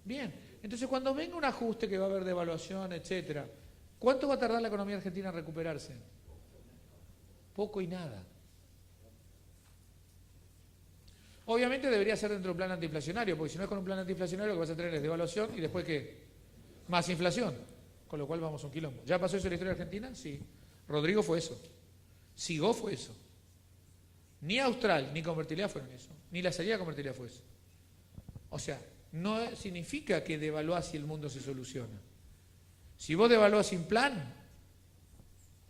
S2: Bien. Entonces, cuando venga un ajuste que va a haber devaluación, etcétera, ¿cuánto va a tardar la economía argentina en recuperarse? Poco y nada. Obviamente debería ser dentro de un plan antiinflacionario, porque si no es con un plan antiinflacionario lo que vas a tener es devaluación y después ¿qué? Más inflación. Con lo cual vamos a un quilombo. ¿Ya pasó eso en la historia argentina? Sí. Rodrigo fue eso. Sigó fue eso. Ni Austral ni convertibilidad fueron eso. Ni la salida de convertibilidad fue eso. O sea, no significa que devaluás y el mundo se soluciona. Si vos devaluás sin plan,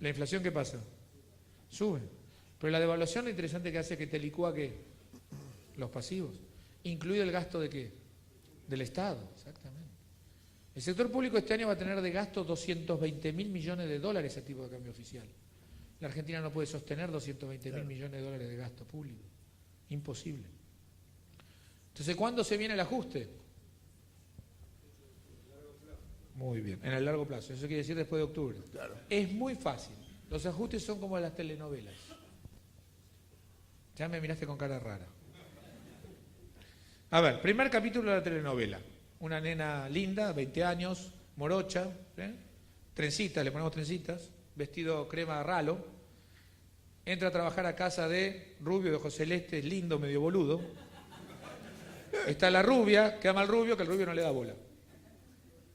S2: la inflación, ¿qué pasa? Sube. Pero la devaluación, lo interesante que hace es que te licúa, ¿qué? Los pasivos. Incluido el gasto de ¿qué? Del Estado, exactamente. El sector público este año va a tener de gasto 220.000 millones de dólares a tipo de cambio oficial. La Argentina no puede sostener 220.000 millones de dólares de gasto público. Imposible. Entonces, ¿cuándo se viene el ajuste? Muy bien, en el largo plazo. Eso quiere decir después de octubre.
S3: Claro.
S2: Es muy fácil. Los ajustes son como las telenovelas. Ya me miraste con cara rara. A ver, primer capítulo de la telenovela. Una nena linda, 20 años, morocha, trencitas, le ponemos trencitas, vestido crema ralo. Entra a trabajar a casa de Rubio, de José Celeste, lindo, medio boludo. Está la rubia, que ama al rubio, que el rubio no le da bola.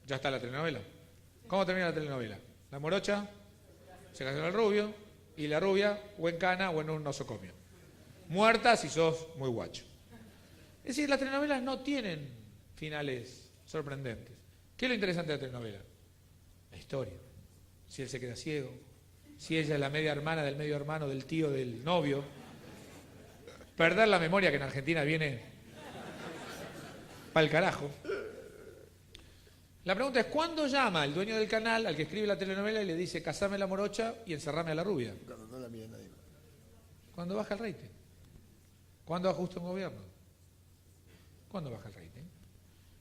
S2: Ya está la telenovela. ¿Cómo termina la telenovela? La morocha se casó con el rubio y la rubia o en cana o en un nosocomio. Muerta si sos muy guacho. Es decir, las telenovelas no tienen finales sorprendentes. ¿Qué es lo interesante de la telenovela? La historia. Si él se queda ciego, si ella es la media hermana del medio hermano del tío del novio. Perder la memoria, que en Argentina viene pa'l carajo. La pregunta es, ¿cuándo llama el dueño del canal al que escribe la telenovela y le dice casame la morocha y encerrame a la rubia?
S3: Cuando no la mira nadie.
S2: ¿Cuándo baja el rating? ¿Cuándo ajusta un gobierno? ¿Cuándo baja el rating?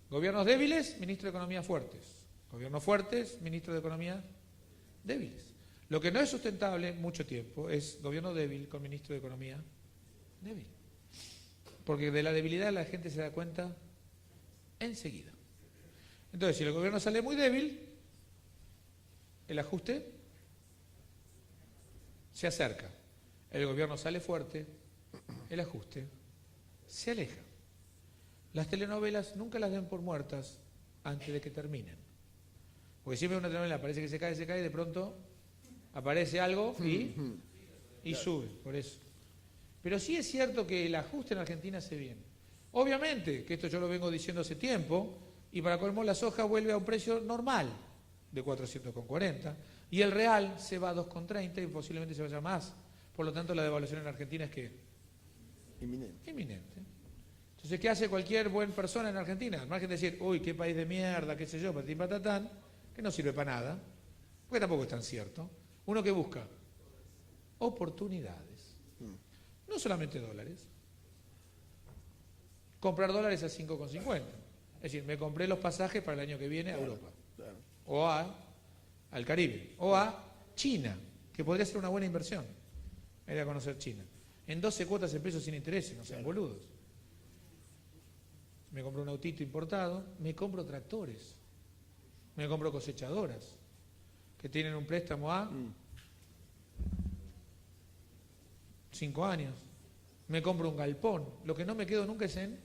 S2: Gobiernos débiles, ministro de Economía fuertes. Gobiernos fuertes, ministro de Economía débiles. Lo que no es sustentable mucho tiempo es gobierno débil con ministro de Economía débil. Porque de la debilidad la gente se da cuenta enseguida. Entonces, si el gobierno sale muy débil, el ajuste se acerca. El gobierno sale fuerte, el ajuste se aleja. Las telenovelas nunca las den por muertas antes de que terminen. Porque siempre una telenovela parece que se cae, y de pronto aparece algo y sube, por eso. Pero sí es cierto que el ajuste en Argentina se viene. Obviamente, que esto yo lo vengo diciendo hace tiempo, y para colmo la soja vuelve a un precio normal de 440, y el real se va a 2,30 y posiblemente se vaya más. Por lo tanto, la devaluación en Argentina es que inminente. Entonces, ¿qué hace cualquier buena persona en Argentina? Al margen de decir, uy, qué país de mierda, qué sé yo, patín patatán, que no sirve para nada, porque tampoco es tan cierto. Uno que busca oportunidades, no solamente dólares. Comprar dólares a 5,50. Es decir, me compré los pasajes para el año que viene a Europa.
S3: Claro.
S2: O al Caribe. O a China, que podría ser una buena inversión. Ir a conocer China. En 12 cuotas en pesos sin intereses, no sean boludos. Me compro un autito importado, me compro tractores, me compro cosechadoras, que tienen un préstamo a 5 años. Me compro un galpón. Lo que no me quedo nunca es en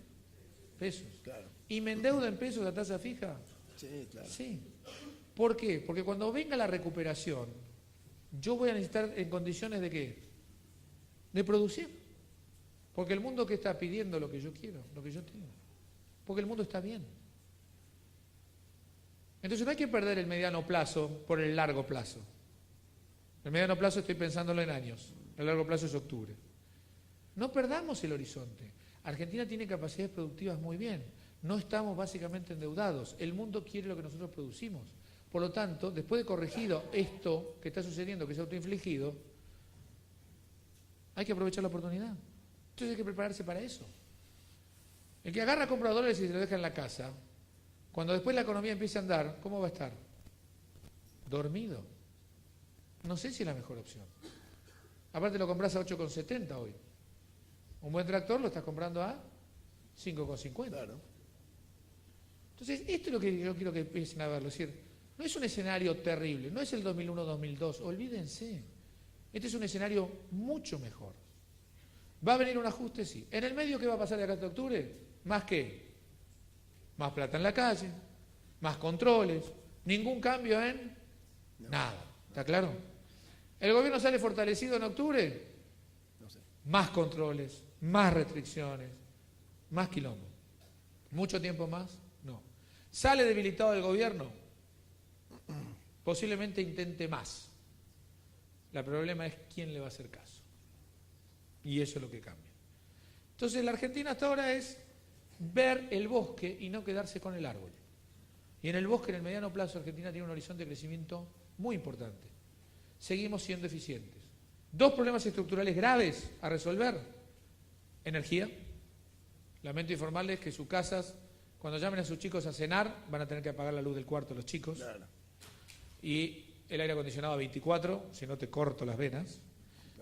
S2: pesos.
S3: Claro.
S2: ¿Y me endeudo en pesos a tasa fija?
S3: Sí, claro.
S2: Sí. ¿Por qué? Porque cuando venga la recuperación, yo voy a necesitar en condiciones de ¿qué? De producir. Porque el mundo que está pidiendo lo que yo quiero, lo que yo tengo. Porque el mundo está bien. Entonces no hay que perder el mediano plazo por el largo plazo. El mediano plazo estoy pensándolo en años. El largo plazo es octubre. No perdamos el horizonte. Argentina tiene capacidades productivas muy bien. No estamos básicamente endeudados. El mundo quiere lo que nosotros producimos. Por lo tanto, después de corregido esto que está sucediendo, que es autoinfligido, hay que aprovechar la oportunidad. Entonces hay que prepararse para eso. El que agarra, compra dólares y se lo deja en la casa, cuando después la economía empiece a andar, ¿cómo va a estar? Dormido. No sé si es la mejor opción. Aparte lo compras a 8,70 hoy. Un buen tractor lo estás comprando a 5,50.
S3: Claro.
S2: Entonces, esto es lo que yo quiero que empiecen a verlo. Es decir, no es un escenario terrible, no es el 2001-2002, olvídense. Este es un escenario mucho mejor. ¿Va a venir un ajuste? Sí. ¿En el medio qué va a pasar de acá hasta octubre? ¿Más qué? Más plata en la calle, más controles, ningún cambio en nada. ¿Está claro? ¿El gobierno sale fortalecido en octubre?
S3: No sé.
S2: Más controles, más restricciones, más quilombo. ¿Mucho tiempo más? No. ¿Sale debilitado del gobierno? Posiblemente intente más. El problema es quién le va a hacer caso. Y eso es lo que cambia. Entonces la Argentina hasta ahora es ver el bosque y no quedarse con el árbol. Y en el bosque, en el mediano plazo, Argentina tiene un horizonte de crecimiento muy importante. Seguimos siendo eficientes. 2 problemas estructurales graves a resolver. Energía. Lamento informarles que sus casas, cuando llamen a sus chicos a cenar, van a tener que apagar la luz del cuarto los chicos. Claro. Y el aire acondicionado a 24, si no te corto las venas,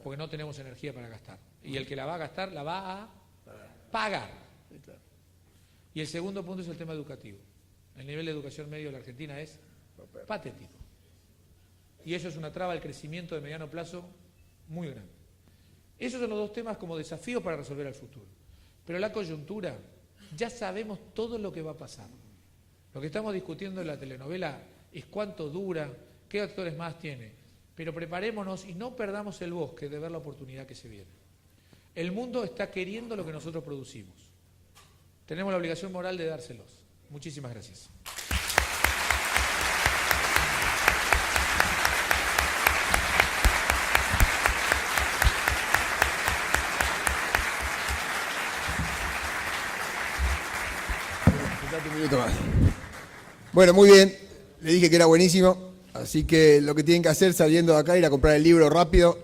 S2: porque no tenemos energía para gastar. Y el que la va a gastar, la va a pagar. Y el segundo punto es el tema educativo. El nivel de educación medio de la Argentina es patético. Y eso es una traba al crecimiento de mediano plazo muy grande. Esos son los 2 temas como desafíos para resolver al futuro. Pero la coyuntura, ya sabemos todo lo que va a pasar. Lo que estamos discutiendo en la telenovela es cuánto dura, qué actores más tiene. Pero preparémonos y no perdamos el bosque de ver la oportunidad que se viene. El mundo está queriendo lo que nosotros producimos. Tenemos la obligación moral de dárselos. Muchísimas gracias.
S1: Un minuto más. Bueno, muy bien. Le dije que era buenísimo. Así que lo que tienen que hacer saliendo de acá, ir a comprar el libro rápido.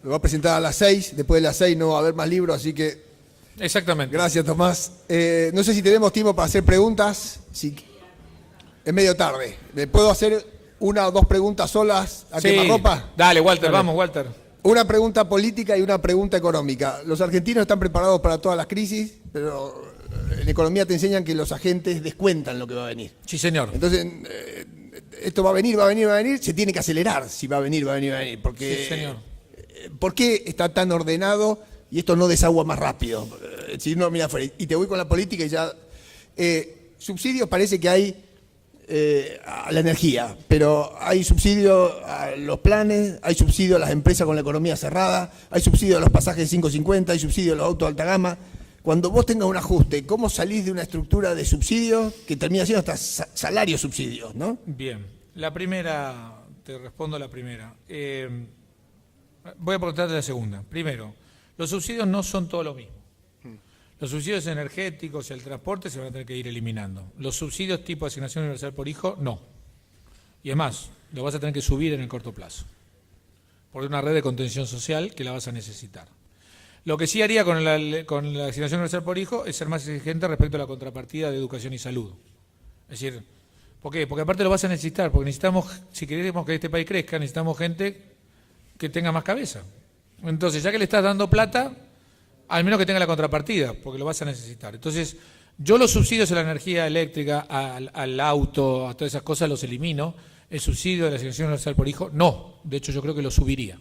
S1: Lo va a presentar a las 6. Después de las 6 no va a haber más libros, así que...
S2: Exactamente.
S1: Gracias, Tomás. No sé si tenemos tiempo para hacer preguntas. Es medio tarde. ¿Le puedo hacer 1 o 2 preguntas solas a quemarropa?
S2: Dale, Walter, vamos, Walter.
S1: Una pregunta política y una pregunta económica. Los argentinos están preparados para todas las crisis, pero en economía te enseñan que los agentes descuentan lo que va a venir.
S2: Sí, señor.
S1: Entonces, esto va a venir, se tiene que acelerar si va a venir. Porque,
S2: sí, señor.
S1: ¿Por qué está tan ordenado y esto no desagua más rápido? Si no, mira, y te voy con la política y ya... subsidios parece que hay a la energía, pero hay subsidio a los planes, hay subsidio a las empresas con la economía cerrada, hay subsidio a los pasajes 550, hay subsidio a los autos de alta gama. Cuando vos tengas un ajuste, ¿cómo salís de una estructura de subsidios que termina siendo hasta salario subsidios, ¿no?
S2: Bien, la primera, te respondo la primera. Voy a preguntarte la segunda. Primero, los subsidios no son todo lo mismo. Los subsidios energéticos y el transporte se van a tener que ir eliminando. Los subsidios tipo asignación universal por hijo, no. Y es más, lo vas a tener que subir en el corto plazo. Por una red de contención social que la vas a necesitar. Lo que sí haría con la asignación universal por hijo es ser más exigente respecto a la contrapartida de educación y salud. Es decir, ¿por qué? Porque aparte lo vas a necesitar, porque necesitamos, si queremos que este país crezca, necesitamos gente que tenga más cabeza. Entonces, ya que le estás dando plata, al menos que tenga la contrapartida, porque lo vas a necesitar. Entonces, yo los subsidios a la energía eléctrica, al auto, a todas esas cosas los elimino. El subsidio de la asignación universal por hijo, no. De hecho, yo creo que lo subiría.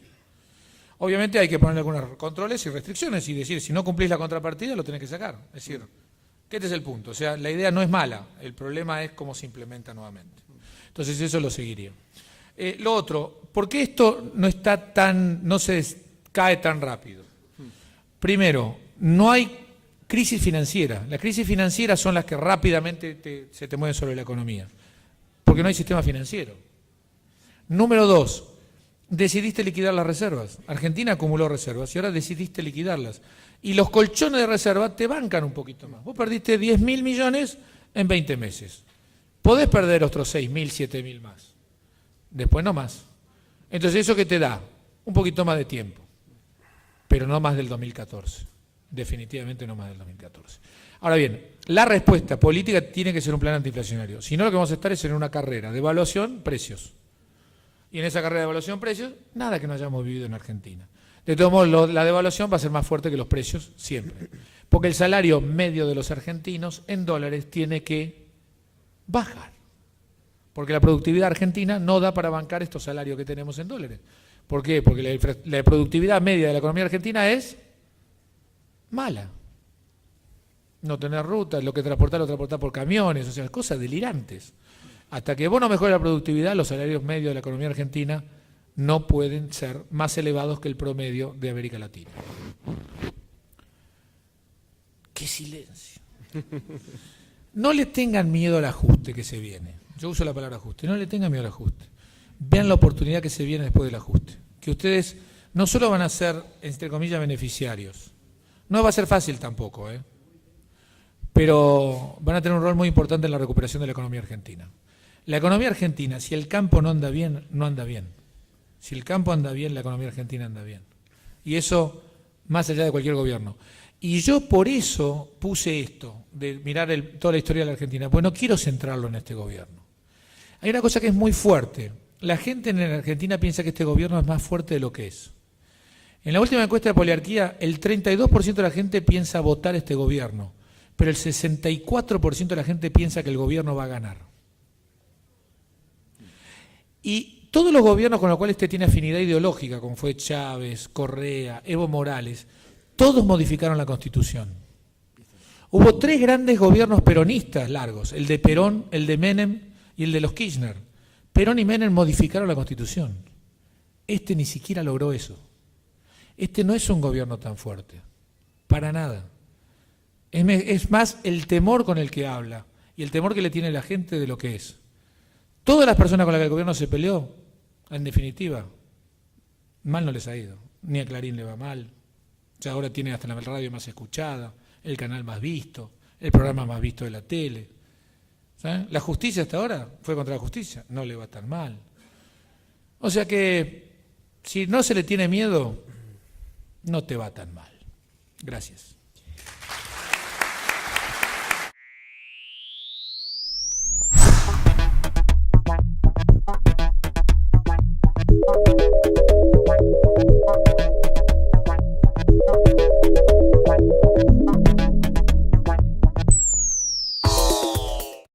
S2: Obviamente hay que ponerle algunos controles y restricciones y decir, si no cumplís la contrapartida, lo tenés que sacar. Es decir, que este es el punto. O sea, la idea no es mala, el problema es cómo se implementa nuevamente. Entonces, eso lo seguiría. Lo otro, ¿por qué esto no se cae tan rápido? Primero, no hay crisis financiera. Las crisis financieras son las que rápidamente se te mueven sobre la economía, porque no hay sistema financiero. Número 2, decidiste liquidar las reservas. Argentina acumuló reservas y ahora decidiste liquidarlas. Y los colchones de reserva te bancan un poquito más. Vos perdiste 10.000 millones en 20 meses. Podés perder otros 6.000, 7.000 más. Después no más. Entonces, ¿eso qué te da? Un poquito más de tiempo. Pero no más del 2014. Definitivamente no más del 2014. Ahora bien, la respuesta política tiene que ser un plan antiinflacionario. Si no, lo que vamos a estar es en una carrera de evaluación, precios. Y en esa carrera de evaluación, precios, nada que no hayamos vivido en Argentina. De todos modos, la devaluación va a ser más fuerte que los precios siempre. Porque el salario medio de los argentinos en dólares tiene que bajar. Porque la productividad argentina no da para bancar estos salarios que tenemos en dólares. ¿Por qué? Porque la productividad media de la economía argentina es mala. No tener rutas, lo transportar por camiones, o sea, cosas delirantes. Hasta que vos no mejores la productividad, los salarios medios de la economía argentina no pueden ser más elevados que el promedio de América Latina. ¡Qué silencio!
S4: no le tengan miedo al ajuste que se viene. Yo uso la palabra ajuste. No le tengan miedo al ajuste. Vean la oportunidad que se viene después del ajuste. Que ustedes no solo van a ser, entre comillas, beneficiarios. No va a ser fácil tampoco, pero van a tener un rol muy importante en la recuperación de la economía argentina. La economía argentina, si el campo no anda bien, no anda bien. Si el campo anda bien, la economía argentina anda bien. Y eso, más allá de cualquier gobierno. Y yo por eso puse esto, de mirar toda la historia de la Argentina, porque no quiero centrarlo en este gobierno. Hay una cosa que es muy fuerte. La gente en la Argentina piensa que este gobierno es más fuerte de lo que es. En la última encuesta de Poliarquía, el 32% de la gente piensa votar este gobierno, pero el 64% de la gente piensa que el gobierno va a ganar. Y todos los gobiernos con los cuales este tiene afinidad ideológica, como fue Chávez, Correa, Evo Morales, todos modificaron la Constitución. Hubo 3 grandes gobiernos peronistas largos, el de Perón, el de Menem y el de los Kirchner. Perón y Menem modificaron la Constitución. Este ni siquiera logró eso. Este no es un gobierno tan fuerte, para nada. Es más el temor con el que habla y el temor que le tiene la gente de lo que es. Todas las personas con las que el gobierno se peleó, en definitiva, mal no les ha ido. Ni a Clarín le va mal. Ya ahora tiene hasta la radio más escuchada, el canal más visto, el programa más visto de la tele. ¿Saben? La justicia hasta ahora fue contra la justicia, no le va tan mal. O sea que, si no se le tiene miedo, no te va tan mal. Gracias.